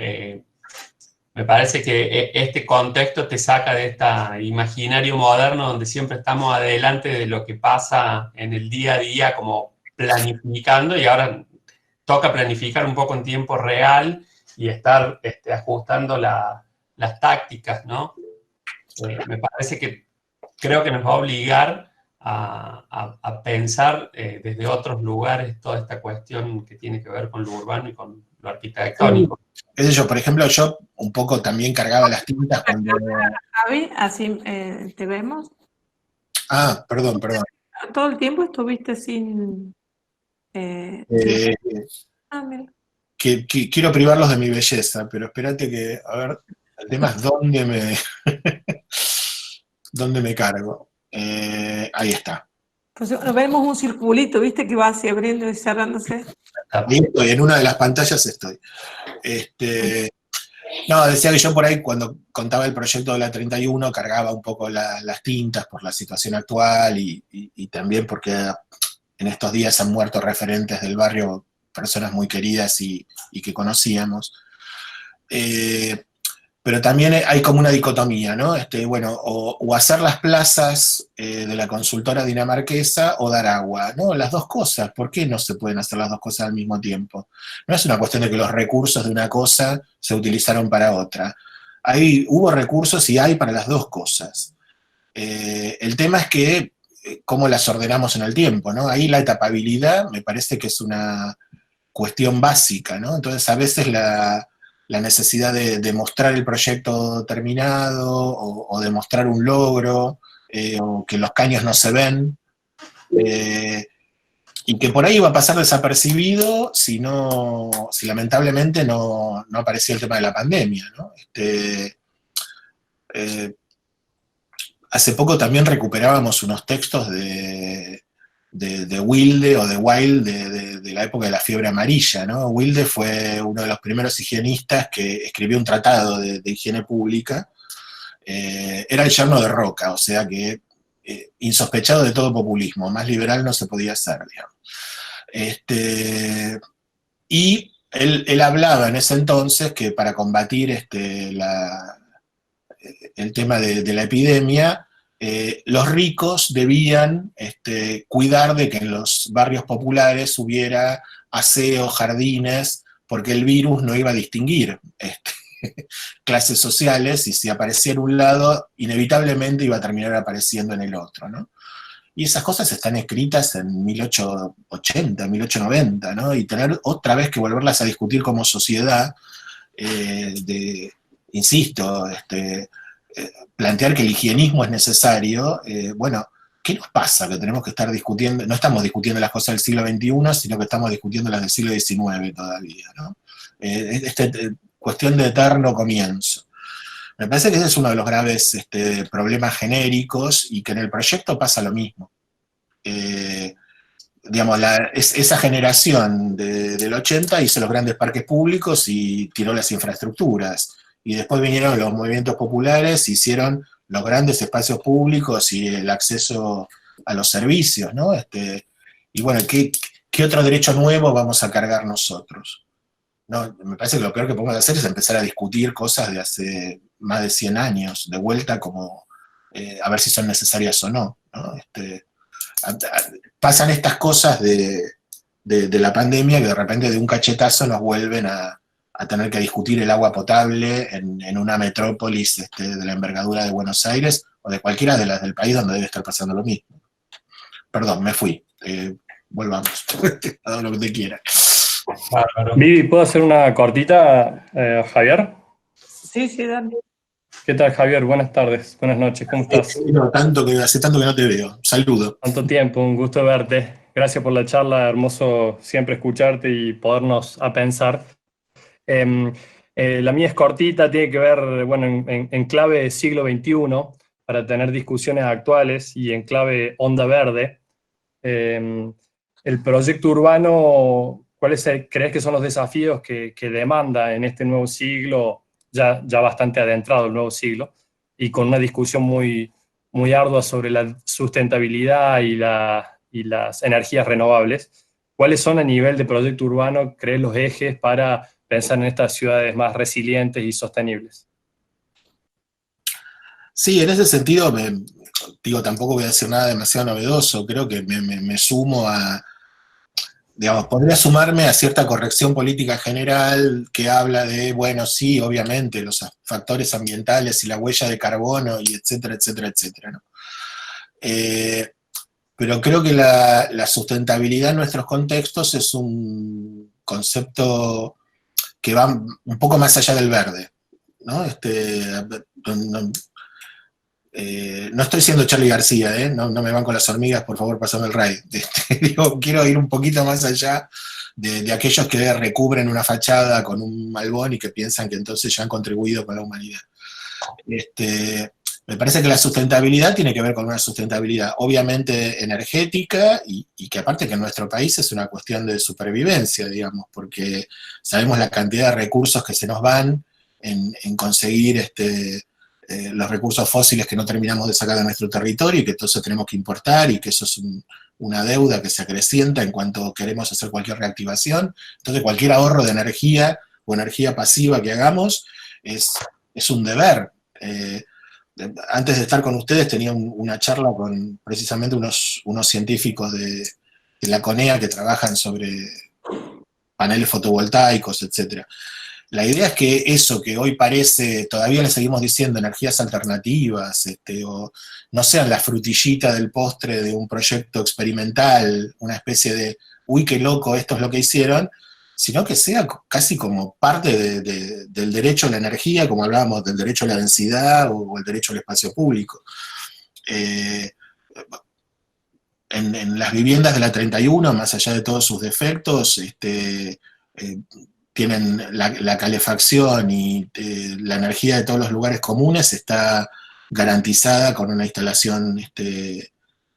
me parece que este contexto te saca de este imaginario moderno donde siempre estamos adelante de lo que pasa en el día a día, como planificando, y ahora toca planificar un poco en tiempo real y estar ajustando las tácticas, ¿no? Me parece que creo que nos va a obligar a pensar desde otros lugares toda esta cuestión que tiene que ver con lo urbano y con lo arquitectónico. Por ejemplo, yo un poco también cargaba las tintas cuando... Javi, así te vemos. Ah, perdón. Todo el tiempo estuviste sin... mira. Quiero privarlos de mi belleza, pero espérate que, a ver, el tema es dónde me cargo. Ahí está. Pues vemos un circulito, ¿viste? Que va así abriendo y cerrándose. Ahí estoy, en una de las pantallas estoy. No, decía que yo por ahí, cuando contaba el proyecto de la 31, cargaba un poco las tintas por la situación actual, y también porque en estos días han muerto referentes del barrio, personas muy queridas y que conocíamos. Pero también hay como una dicotomía, ¿no? Bueno, o hacer las plazas de la consultora dinamarquesa o dar agua, ¿no? Las dos cosas. ¿Por qué no se pueden hacer las dos cosas al mismo tiempo? No es una cuestión de que los recursos de una cosa se utilizaron para otra. Hubo recursos y hay para las dos cosas. El tema es que cómo las ordenamos en el tiempo, ¿no? Ahí la etapabilidad me parece que es una cuestión básica, ¿no? Entonces a veces la necesidad de mostrar el proyecto terminado, o de mostrar un logro, o que los caños no se ven, y que por ahí va a pasar desapercibido si lamentablemente no aparecía el tema de la pandemia, ¿no? Hace poco también recuperábamos unos textos de Wilde o de Wilde de la época de la fiebre amarilla, ¿no? Wilde fue uno de los primeros higienistas que escribió un tratado de higiene pública. Era el yerno de Roca, o sea que insospechado de todo populismo, más liberal no se podía hacer, digamos. Y él hablaba en ese entonces que para combatir el tema de la epidemia, los ricos debían cuidar de que en los barrios populares hubiera aseo, jardines, porque el virus no iba a distinguir clases sociales, y si aparecía en un lado, inevitablemente iba a terminar apareciendo en el otro, ¿no? Y esas cosas están escritas en 1880, 1890, ¿no? Y tener otra vez que volverlas a discutir como sociedad, insisto, plantear que el higienismo es necesario, bueno, ¿qué nos pasa? Que tenemos que estar discutiendo, no estamos discutiendo las cosas del siglo XXI, sino que estamos discutiendo las del siglo XIX todavía, ¿no? Cuestión de eterno comienzo. Me parece que ese es uno de los graves problemas genéricos, y que en el proyecto pasa lo mismo. Digamos, esa generación del 80 hizo los grandes parques públicos y tiró las infraestructuras. Y después vinieron los movimientos populares, hicieron los grandes espacios públicos y el acceso a los servicios, ¿no? Y bueno, ¿qué otro derecho nuevo vamos a cargar nosotros? No, me parece que lo peor que podemos hacer es empezar a discutir cosas de hace más de 100 años, de vuelta, como a ver si son necesarias o no, ¿no? Pasan estas cosas de la pandemia que de repente de un cachetazo nos vuelven a tener que discutir el agua potable en una metrópolis de la envergadura de Buenos Aires o de cualquiera de las del país donde debe estar pasando lo mismo. Perdón, me fui. Volvamos. Todo lo que te quiera. Vivi, ¿puedo hacer una cortita, Javier? Sí, dale. ¿Qué tal, Javier? Buenas tardes, buenas noches, ¿cómo estás? Hace tanto que no te veo. Saludo. Tanto tiempo, un gusto verte. Gracias por la charla, hermoso siempre escucharte y podernos a pensar. La mía es cortita, tiene que ver, bueno, en clave siglo XXI, para tener discusiones actuales, y en clave onda verde. El proyecto urbano, ¿cuáles crees que son los desafíos que demanda en este nuevo siglo, ya bastante adentrado el nuevo siglo, y con una discusión muy, muy ardua sobre la sustentabilidad y las energías renovables? ¿Cuáles son a nivel de proyecto urbano, crees, los ejes para pensar en estas ciudades más resilientes y sostenibles? Sí, en ese sentido, tampoco voy a decir nada demasiado novedoso, creo que me sumo a, digamos, podría sumarme a cierta corrección política general que habla de, bueno, sí, obviamente, los factores ambientales y la huella de carbono, y etcétera, etcétera, etcétera, ¿no? Pero creo que la sustentabilidad en nuestros contextos es un concepto que va un poco más allá del verde, ¿no? No estoy siendo Charly García, no me van con las hormigas, por favor, pasame el raid. Digo, quiero ir un poquito más allá de aquellos que recubren una fachada con un malbón y que piensan que entonces ya han contribuido con la humanidad. Me parece que la sustentabilidad tiene que ver con una sustentabilidad obviamente energética y que aparte que en nuestro país es una cuestión de supervivencia, digamos, porque sabemos la cantidad de recursos que se nos van en conseguir los recursos fósiles que no terminamos de sacar de nuestro territorio y que entonces tenemos que importar, y que eso es una deuda que se acrecienta en cuanto queremos hacer cualquier reactivación. Entonces cualquier ahorro de energía o energía pasiva que hagamos es un deber. Antes de estar con ustedes tenía una charla con precisamente unos científicos de la CONEA que trabajan sobre paneles fotovoltaicos, etc. La idea es que eso que hoy parece, todavía le seguimos diciendo energías alternativas, o no sean la frutillita del postre de un proyecto experimental, una especie de, uy, qué loco, esto es lo que hicieron, sino que sea casi como parte del derecho a la energía, como hablábamos del derecho a la densidad o el derecho al espacio público. En las viviendas de la 31, más allá de todos sus defectos, tienen la calefacción y la energía de todos los lugares comunes está garantizada con una instalación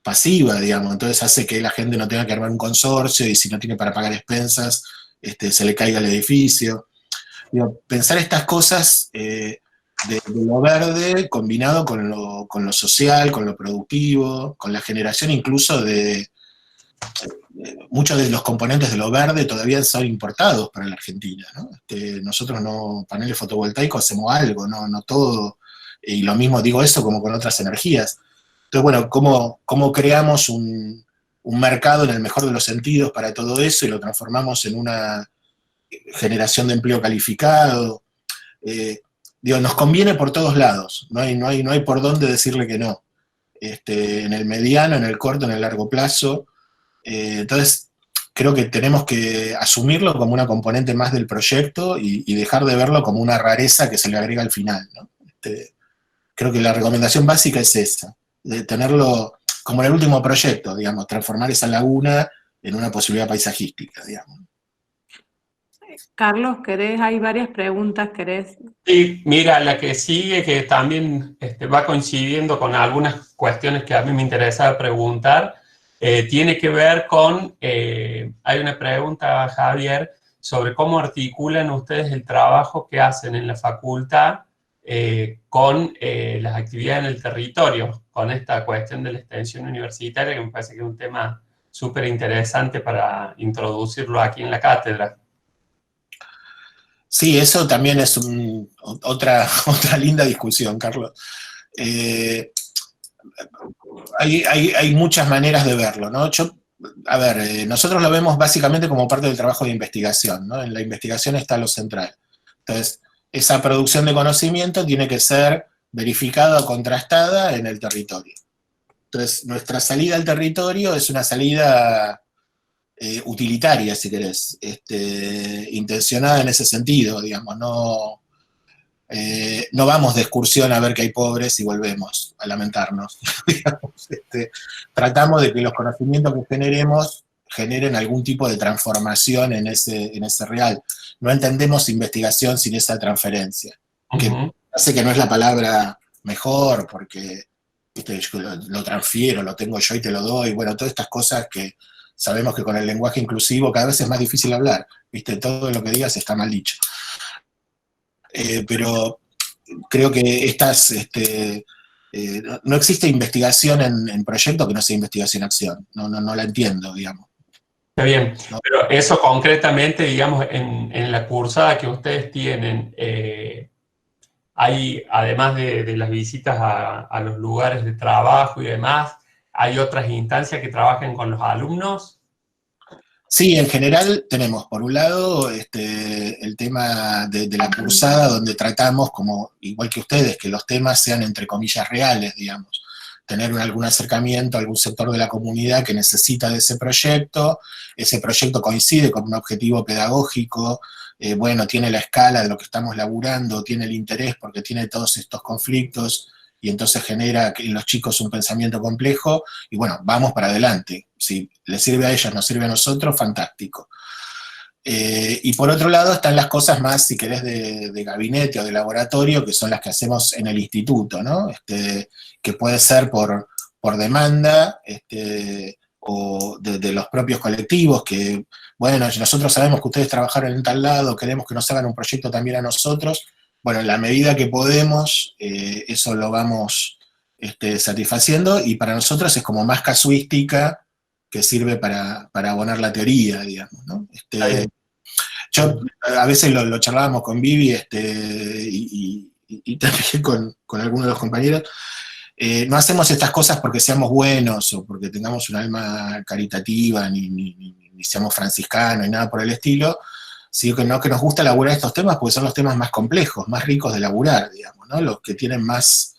pasiva, digamos. Entonces hace que la gente no tenga que armar un consorcio, y si no tiene para pagar expensas, se le caiga el edificio. Digo, pensar estas cosas de lo verde combinado con lo social, con lo productivo, con la generación incluso de muchos de los componentes de lo verde todavía son importados para la Argentina, ¿no? Nosotros paneles fotovoltaicos hacemos algo, no todo, y lo mismo digo eso como con otras energías. Entonces, bueno, ¿cómo creamos un mercado en el mejor de los sentidos para todo eso y lo transformamos en una generación de empleo calificado? Nos conviene por todos lados, no hay por dónde decirle que no. En el mediano, en el corto, en el largo plazo. Entonces, creo que tenemos que asumirlo como una componente más del proyecto y dejar de verlo como una rareza que se le agrega al final, ¿no? Creo que la recomendación básica es esa, de tenerlo como en el último proyecto, digamos, transformar esa laguna en una posibilidad paisajística, digamos. Carlos, hay varias preguntas, ¿querés? Sí, mira, la que sigue, que también va coincidiendo con algunas cuestiones que a mí me interesaba preguntar, tiene que ver con, hay una pregunta, Javier, sobre cómo articulan ustedes el trabajo que hacen en la facultad con las actividades en el territorio, con esta cuestión de la extensión universitaria, que me parece que es un tema súper interesante para introducirlo aquí en la cátedra. Sí, eso también es otra linda discusión, Carlos. Hay muchas maneras de verlo, ¿no? Nosotros lo vemos básicamente como parte del trabajo de investigación, ¿no? En la investigación está lo central. Entonces, esa producción de conocimiento tiene que ser verificada o contrastada en el territorio. Entonces, nuestra salida al territorio es una salida utilitaria, si querés, intencionada en ese sentido, digamos, no vamos de excursión a ver que hay pobres y volvemos a lamentarnos, digamos, tratamos de que los conocimientos que generemos generen algún tipo de transformación en ese real. No entendemos investigación sin esa transferencia, que hace que no es la palabra mejor, porque ¿viste? Yo lo transfiero, lo tengo yo y te lo doy, bueno, todas estas cosas que sabemos que con el lenguaje inclusivo cada vez es más difícil hablar, ¿viste? Todo lo que digas está mal dicho. Pero creo que no existe investigación en proyecto que no sea investigación-acción, no la entiendo, digamos. Está bien, ¿No? pero eso concretamente, digamos, en la cursada que ustedes tienen, hay, además de las visitas a los lugares de trabajo y demás, ¿hay otras instancias que trabajen con los alumnos? Sí, en general tenemos, por un lado, el tema de la cursada, donde tratamos, como igual que ustedes, que los temas sean entre comillas reales, digamos. Tener algún acercamiento a algún sector de la comunidad que necesita de ese proyecto coincide con un objetivo pedagógico, bueno, tiene la escala de lo que estamos laburando, tiene el interés porque tiene todos estos conflictos, y entonces genera en los chicos un pensamiento complejo, y bueno, vamos para adelante. Si les sirve a ellos, nos sirve a nosotros, fantástico. Y por otro lado están las cosas más, si querés, de gabinete o de laboratorio, que son las que hacemos en el instituto, ¿no? Que puede ser por demanda, o de los propios colectivos, que, bueno, nosotros sabemos que ustedes trabajaron en tal lado, queremos que nos hagan un proyecto también a nosotros. Bueno, en la medida que podemos, eso lo vamos satisfaciendo, y para nosotros es como más casuística que sirve para abonar la teoría, digamos, ¿no? Yo a veces lo charlábamos con Vivi y también con algunos de los compañeros. No hacemos estas cosas porque seamos buenos o porque tengamos un alma caritativa, ni seamos franciscanos, ni nada por el estilo, sino que nos gusta laburar estos temas porque son los temas más complejos, más ricos de laburar, digamos, ¿no? Los que tienen más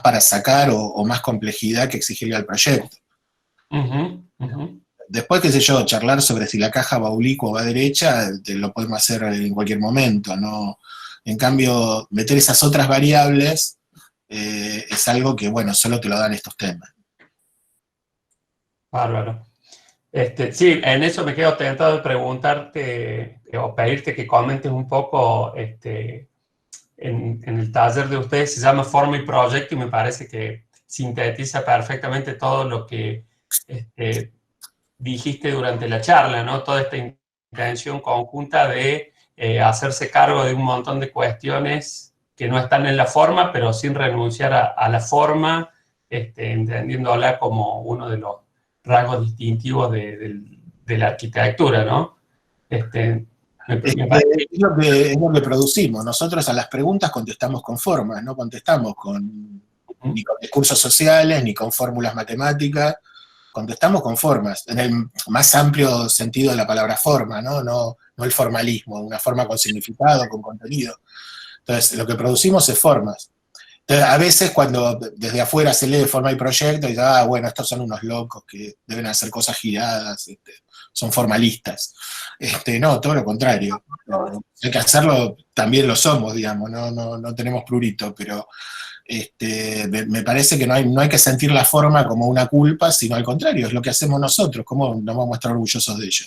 para sacar o más complejidad que exigirle al proyecto. Después, qué sé yo, charlar sobre si la caja va oblicua o va derecha, lo podemos hacer en cualquier momento, ¿no? En cambio, meter esas otras variables es algo que, bueno, solo te lo dan estos temas. Bárbaro. Sí, en eso me quedo tentado de preguntarte o pedirte que comentes un poco en el taller de ustedes, se llama Forma y Proyecto, y me parece que sintetiza perfectamente todo lo que dijiste durante la charla, ¿no? Toda esta intención conjunta de hacerse cargo de un montón de cuestiones que no están en la forma, pero sin renunciar a la forma, entendiéndola como uno de los rasgos distintivos de la arquitectura, ¿no? Es lo que producimos. Nosotros a las preguntas contestamos con formas, no contestamos ni con discursos sociales, ni con fórmulas matemáticas, contestamos con formas, en el más amplio sentido de la palabra forma, no el formalismo, una forma con significado, con contenido. Entonces, lo que producimos es formas. Entonces, a veces cuando desde afuera se lee Forma y Proyecto, y dice, bueno, estos son unos locos que deben hacer cosas giradas, son formalistas. No, todo lo contrario. Hay que hacerlo, también lo somos, digamos, no tenemos prurito, pero me parece que no hay que sentir la forma como una culpa, sino al contrario, es lo que hacemos nosotros, cómo nos vamos a estar orgullosos de ello.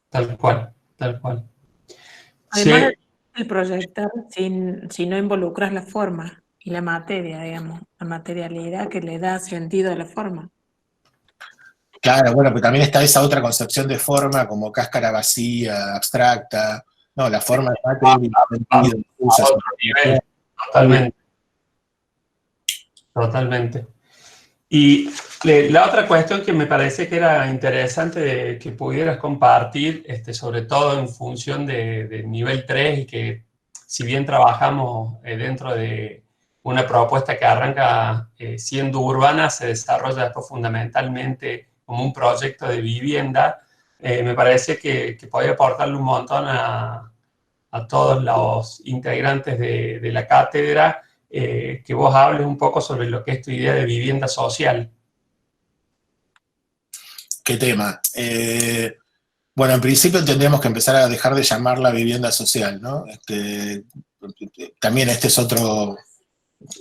Tal cual, tal cual. Además, Sí. el proyectar si no involucras la forma y la materia, digamos, la materialidad que le da sentido a la forma. Claro, bueno, pero también está esa otra concepción de forma como cáscara vacía, abstracta. No, la forma es materia, Totalmente. Totalmente. Y la otra cuestión que me parece que era interesante que pudieras compartir, sobre todo en función de nivel 3 y que si bien trabajamos dentro de una propuesta que arranca siendo urbana, se desarrolla después fundamentalmente como un proyecto de vivienda, me parece que puede aportarle un montón a todos los integrantes de la cátedra, que vos hables un poco sobre lo que es tu idea de vivienda social. ¿Qué tema? Bueno, en principio tendríamos que empezar a dejar de llamarla vivienda social, ¿no? También este es otro...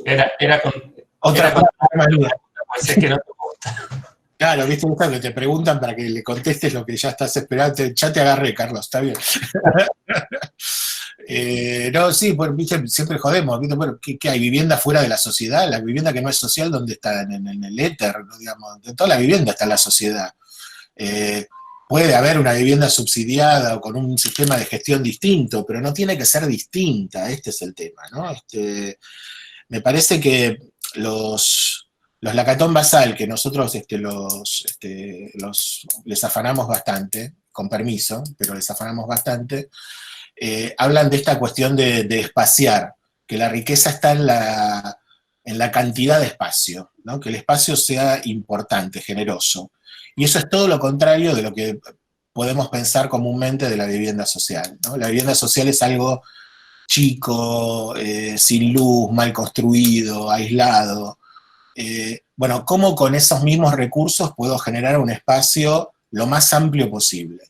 Era con pues es que no te gusta. Claro, viste que te preguntan para que le contestes lo que ya estás esperando. Ya te agarré, Carlos, está bien. No, sí, pues, ¿viste? Siempre jodemos, ¿viste? Bueno, ¿qué hay? ¿Vivienda fuera de la sociedad? La vivienda que no es social, ¿dónde está? En el éter, ¿no? Digamos, de toda la vivienda está en la sociedad. Puede haber una vivienda subsidiada o con un sistema de gestión distinto, pero no tiene que ser distinta, este es el tema, ¿no? Me parece que los Lacatón Basal, que nosotros les afanamos bastante, con permiso, pero les afanamos bastante, hablan de esta cuestión de espaciar, que la riqueza está en la cantidad de espacio, ¿no? Que el espacio sea importante, generoso. Y eso es todo lo contrario de lo que podemos pensar comúnmente de la vivienda social, ¿no? La vivienda social es algo chico, sin luz, mal construido, aislado. Bueno, ¿cómo con esos mismos recursos puedo generar un espacio lo más amplio posible?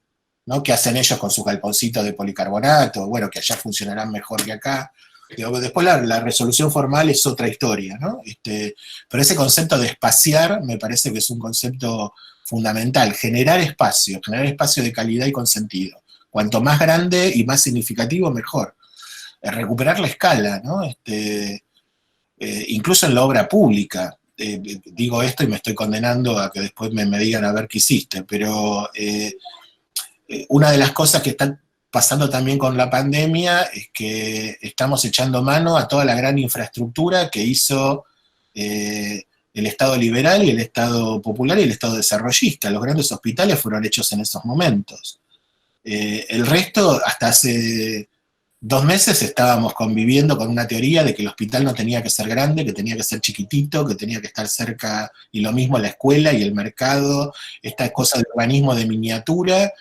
¿No? ¿Qué hacen ellos con sus galponcitos de policarbonato? Bueno, que allá funcionarán mejor que acá. Después la resolución formal es otra historia, ¿no? Pero ese concepto de espaciar me parece que es un concepto fundamental. Generar espacio de calidad y con sentido. Cuanto más grande y más significativo, mejor. Recuperar la escala, ¿no? Incluso en la obra pública. Digo esto y me estoy condenando a que después me digan a ver qué hiciste, pero una de las cosas que están pasando también con la pandemia es que estamos echando mano a toda la gran infraestructura que hizo el Estado liberal y el Estado popular y el Estado desarrollista. Los grandes hospitales fueron hechos en esos momentos. El resto, hasta hace 2 meses estábamos conviviendo con una teoría de que el hospital no tenía que ser grande, que tenía que ser chiquitito, que tenía que estar cerca, y lo mismo la escuela y el mercado, esta cosa de urbanismo de miniatura,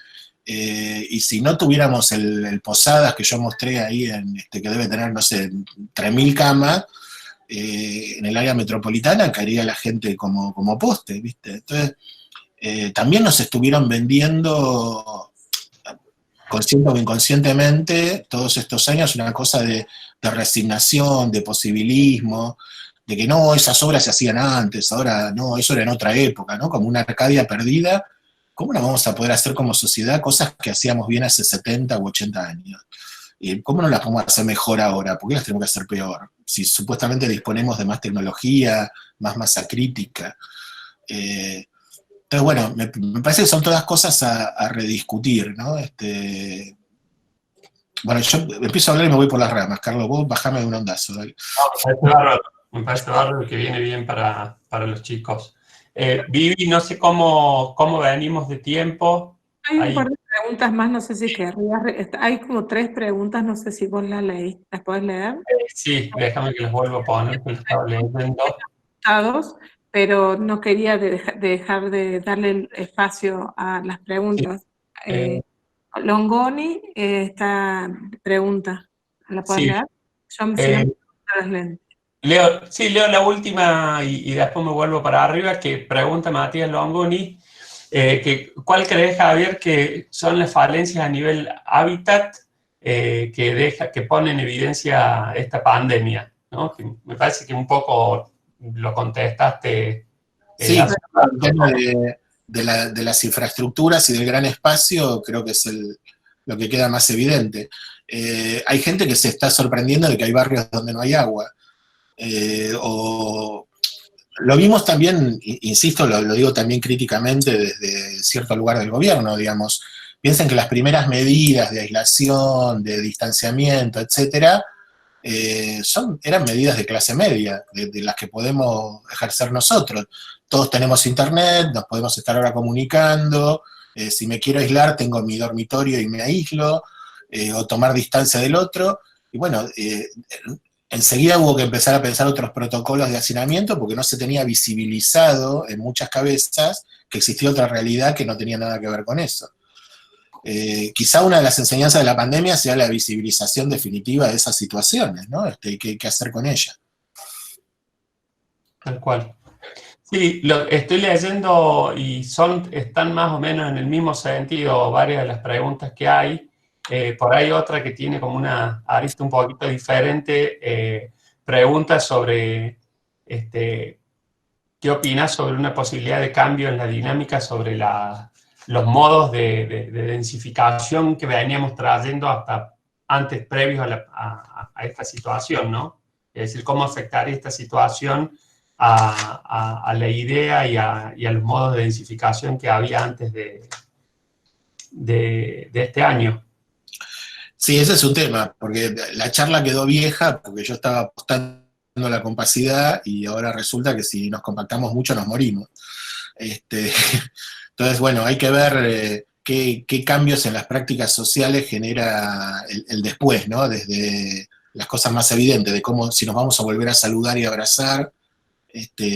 y si no tuviéramos el Posadas que yo mostré ahí, que debe tener, no sé, 3.000 camas, en el área metropolitana caería la gente como poste, ¿viste? Entonces, también nos estuvieron vendiendo consciente o inconscientemente, todos estos años, una cosa de resignación, de posibilismo, de que no, esas obras se hacían antes, ahora no, eso era en otra época, ¿no? Como una Arcadia perdida. ¿Cómo no vamos a poder hacer como sociedad cosas que hacíamos bien hace 70 u 80 años? ¿Cómo no las podemos hacer mejor ahora? ¿Por qué las tenemos que hacer peor? Si supuestamente disponemos de más tecnología, más masa crítica. Entonces, bueno, me parece que son todas cosas a rediscutir, ¿no? Bueno, yo empiezo a hablar y me voy por las ramas. Carlos, vos bajame de un ondazo. Dale. Me parece bárbaro que viene bien para los chicos. Vivi, no sé cómo venimos de tiempo. Hay un par de preguntas más, no sé si querrías. Hay como 3 preguntas, no sé si vos las leíste. ¿Las podés leer? Sí, déjame que las vuelva a poner, que las estaba leyendo. Pero no quería dejar de darle el espacio a las preguntas. Sí. Longoni, esta pregunta, ¿la puedes leer? Yo me las lentes. Leo la última y después me vuelvo para arriba, que pregunta Matías Longoni, ¿cuál crees, Javier, que son las falencias a nivel hábitat que pone en evidencia esta pandemia, ¿no? Que me parece que un poco lo contestaste. Sí, el tema de las infraestructuras y del gran espacio creo que es lo que queda más evidente. Hay gente que se está sorprendiendo de que hay barrios donde no hay agua. Lo vimos también, insisto, lo digo también críticamente desde cierto lugar del gobierno, digamos. Piensen que las primeras medidas de aislación, de distanciamiento, etcétera, eran medidas de clase media, de las que podemos ejercer nosotros. Todos tenemos internet, nos podemos estar ahora comunicando, si me quiero aislar tengo mi dormitorio y me aíslo, o tomar distancia del otro, y bueno, enseguida hubo que empezar a pensar otros protocolos de hacinamiento porque no se tenía visibilizado en muchas cabezas que existía otra realidad que no tenía nada que ver con eso. Quizá una de las enseñanzas de la pandemia sea la visibilización definitiva de esas situaciones, ¿no? ¿Qué hacer con ellas? Tal cual. Sí, lo estoy leyendo y están más o menos en el mismo sentido varias de las preguntas que hay. Por ahí otra que tiene como una arista un poquito diferente, pregunta sobre ¿qué opinas sobre una posibilidad de cambio en la dinámica sobre los modos de densificación que veníamos trayendo hasta antes, previos a esta situación, ¿no? Es decir, cómo afectaría esta situación a la idea y a los modos de densificación que había antes de este año. Sí, ese es un tema, porque la charla quedó vieja porque yo estaba apostando a la compacidad y ahora resulta que si nos compactamos mucho nos morimos. Entonces, bueno, hay que ver qué cambios en las prácticas sociales genera el después, ¿no? Desde las cosas más evidentes, de cómo si nos vamos a volver a saludar y abrazar,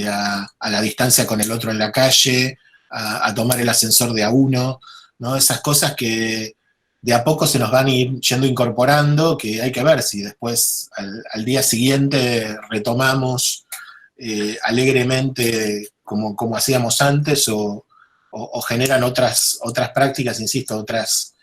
a la distancia con el otro en la calle, a tomar el ascensor de a uno, ¿no? Esas cosas que de a poco se nos van a ir yendo incorporando, que hay que ver si después al día siguiente retomamos alegremente como hacíamos antes o generan otras prácticas, insisto, otras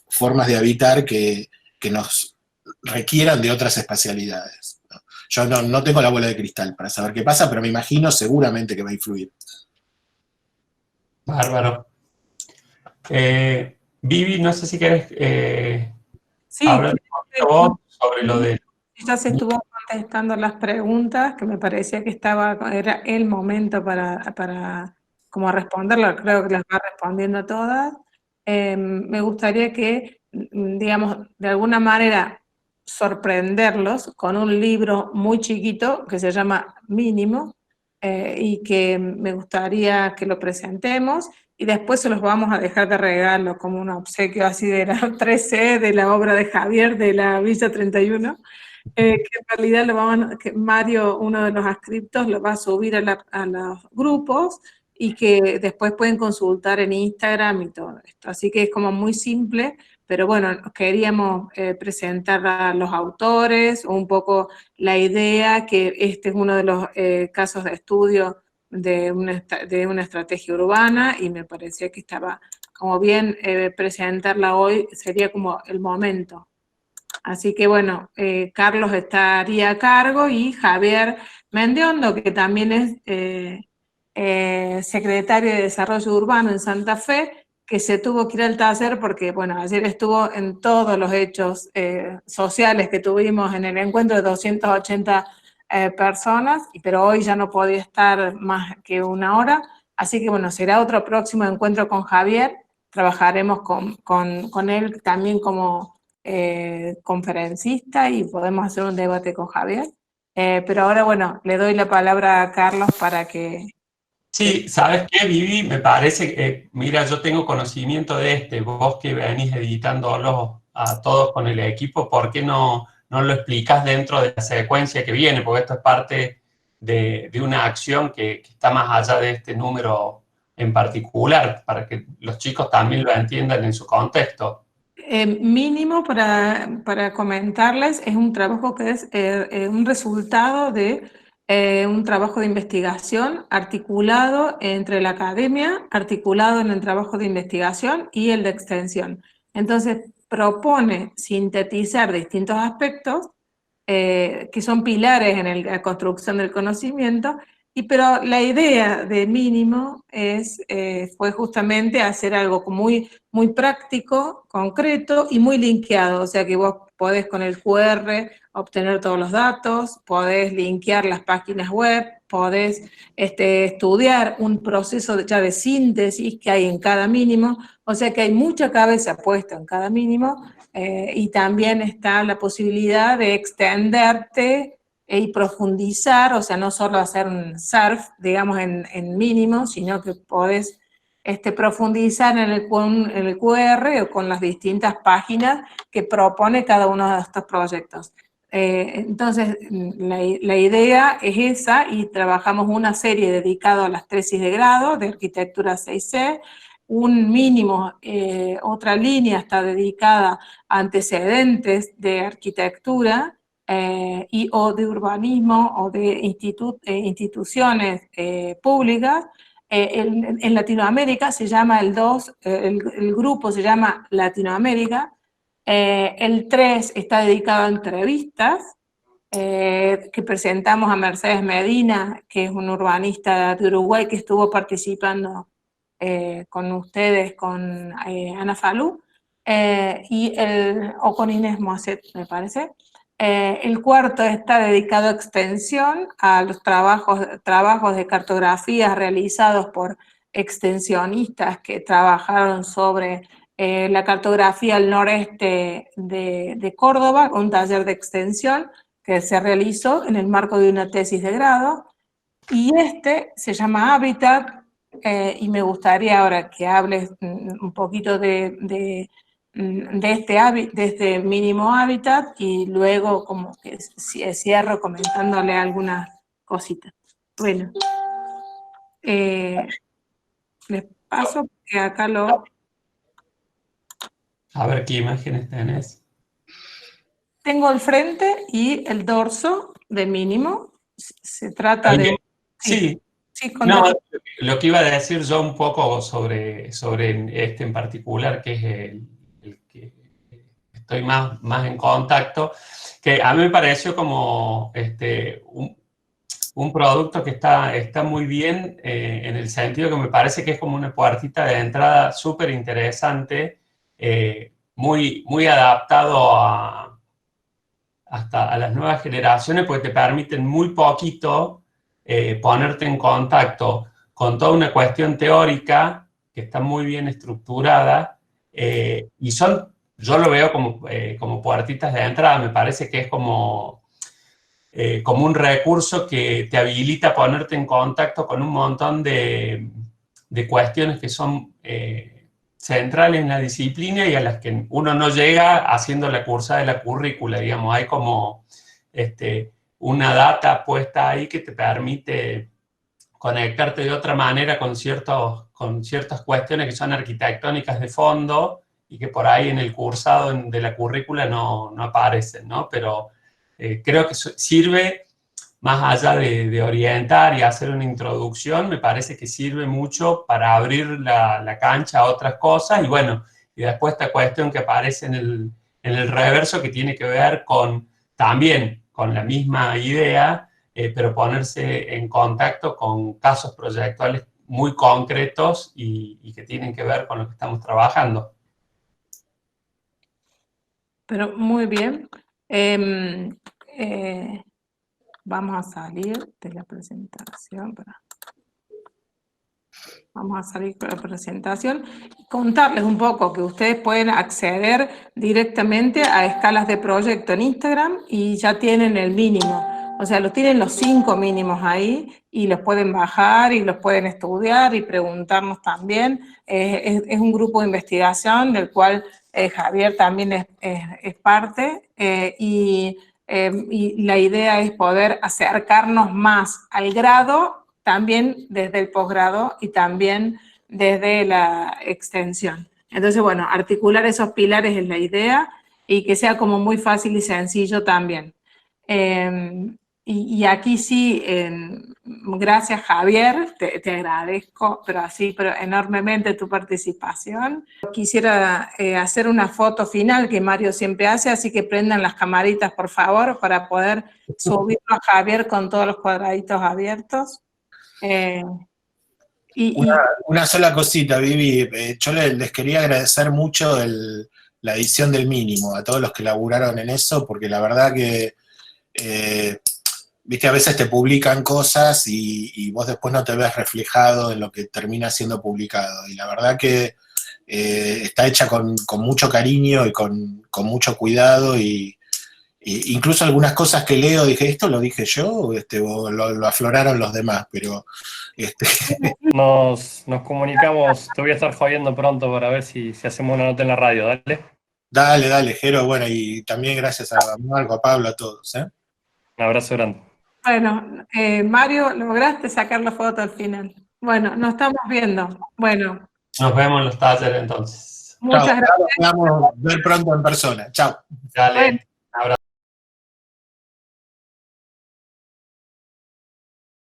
formas de habitar que nos requieran de otras espacialidades, ¿no? Yo no tengo la bola de cristal para saber qué pasa, pero me imagino seguramente que va a influir. Bárbaro. Vivi, no sé si querés Sí, hablar un poquito vos sobre lo de... ya se estuvo contestando las preguntas, que me parecía que era el momento para como responderlas, creo que las va respondiendo todas. Me gustaría que, digamos, de alguna manera sorprenderlos con un libro muy chiquito que se llama Mínimo, y que me gustaría que lo presentemos y después se los vamos a dejar de regalo como un obsequio así de la 3C, de la obra de Javier de la Villa 31, que en realidad que Mario, uno de los adscriptos, lo va a subir a los grupos y que después pueden consultar en Instagram y todo esto. Así que es como muy simple, pero bueno, queríamos presentar a los autores, un poco la idea que este es uno de los casos de estudio de una estrategia urbana y me parecía que estaba como bien presentarla hoy, sería como el momento. Así que bueno, Carlos estaría a cargo y Javier Mendiondo, que también es secretario de Desarrollo Urbano en Santa Fe, que se tuvo que ir al taller porque, bueno, ayer estuvo en todos los hechos sociales que tuvimos en el encuentro de 280 personas, pero hoy ya no podía estar más que una hora, así que bueno, será otro próximo encuentro con Javier, trabajaremos con él también como conferencista y podemos hacer un debate con Javier, pero ahora bueno, le doy la palabra a Carlos para que... Sí, ¿sabes qué, Vivi? Me parece que, mira, yo tengo conocimiento de vos que venís editándolos a todos con el equipo, ¿por qué no lo explicas dentro de la secuencia que viene? Porque esto es parte de una acción que está más allá de este número en particular, para que los chicos también lo entiendan en su contexto. Mínimo para comentarles, es un trabajo que es un resultado de un trabajo de investigación articulado entre la academia, articulado en el trabajo de investigación y el de extensión. Entonces, propone sintetizar distintos aspectos que son pilares en la construcción del conocimiento, pero la idea de Mínimo fue justamente hacer algo muy, muy práctico, concreto y muy linkeado, o sea que vos podés con el QR obtener todos los datos, podés linkear las páginas web, podés estudiar un proceso ya de síntesis que hay en cada mínimo, o sea que hay mucha cabeza puesta en cada mínimo, y también está la posibilidad de extenderte y profundizar, o sea, no solo hacer un surf, digamos, en mínimo, sino que podés profundizar en el QR o con las distintas páginas que propone cada uno de estos proyectos. Entonces, la idea es esa, y trabajamos una serie dedicada a las tesis de grado de arquitectura 6C, un mínimo, otra línea está dedicada a antecedentes de arquitectura o de urbanismo o de instituciones públicas. En Latinoamérica se llama el grupo se llama Latinoamérica. El 3 está dedicado a entrevistas, que presentamos a Mercedes Medina, que es una urbanista de Uruguay que estuvo participando con ustedes, con Ana Falú, o con Inés Moset, me parece. El 4 está dedicado a extensión, a los trabajos de cartografía realizados por extensionistas que trabajaron sobre la cartografía al noreste de Córdoba, un taller de extensión que se realizó en el marco de una tesis de grado. Y se llama Hábitat, y me gustaría ahora que hables un poquito de este mínimo hábitat, y luego como que cierro comentándole algunas cositas. Bueno, les paso que acá A ver qué imágenes tenés. tengo el frente y el dorso de mínimo. Se trata de... Sí. Sí, No, lo que iba a decir yo un poco sobre este en particular, que es el que estoy más en contacto, que a mí me pareció como un producto que está muy bien, en el sentido que me parece que es como una puertita de entrada súper interesante, muy adaptado hasta a las nuevas generaciones, porque te permiten muy poquito ponerte en contacto con toda una cuestión teórica que está muy bien estructurada, y yo lo veo como puertitas de entrada. Me parece que es como un recurso que te habilita a ponerte en contacto con un montón de cuestiones que son centrales en la disciplina y a las que uno no llega haciendo la cursada de la currícula, digamos. Hay como una data puesta ahí que te permite conectarte de otra manera con ciertas cuestiones que son arquitectónicas de fondo y que por ahí en el cursado de la currícula no aparecen, ¿no? Pero creo que sirve, más allá de orientar y hacer una introducción, me parece que sirve mucho para abrir la cancha a otras cosas. Y bueno, y después esta cuestión que aparece en el reverso, que tiene que ver también con la misma idea, pero ponerse en contacto con casos proyectuales muy concretos y que tienen que ver con lo que estamos trabajando. Pero muy bien. Vamos a salir de la presentación. Vamos a salir con la presentación y contarles un poco que ustedes pueden acceder directamente a escalas de proyecto en Instagram y ya tienen el mínimo. O sea, tienen los 5 mínimos ahí y los pueden bajar y los pueden estudiar y preguntarnos también. Es un grupo de investigación del cual Javier también es parte, y la idea es poder acercarnos más al grado, también desde el posgrado y también desde la extensión. Entonces, bueno, articular esos pilares es la idea y que sea como muy fácil y sencillo también. Y aquí sí, gracias Javier, te agradezco, pero enormemente tu participación. Quisiera hacer una foto final que Mario siempre hace, así que prendan las camaritas por favor para poder subirlo a Javier con todos los cuadraditos abiertos. Una sola cosita, Vivi. Yo les quería agradecer mucho la edición del mínimo, a todos los que laburaron en eso, porque la verdad que viste, a veces te publican cosas y vos después no te ves reflejado en lo que termina siendo publicado. Y la verdad que está hecha con mucho cariño y con mucho cuidado, y incluso algunas cosas que leo dije, ¿esto lo dije yo o lo afloraron los demás? Pero Nos comunicamos, te voy a estar jodiendo pronto para ver si hacemos una nota en la radio, dale. Dale, Jero, bueno, y también gracias a Marco, a Pablo, a todos. Un abrazo grande. Bueno, Mario, lograste sacar la foto al final. Bueno, nos estamos viendo. Bueno. Nos vemos en los talleres entonces. Muchas gracias. Nos vamos a ver pronto en persona. Chao. Dale, abrazo.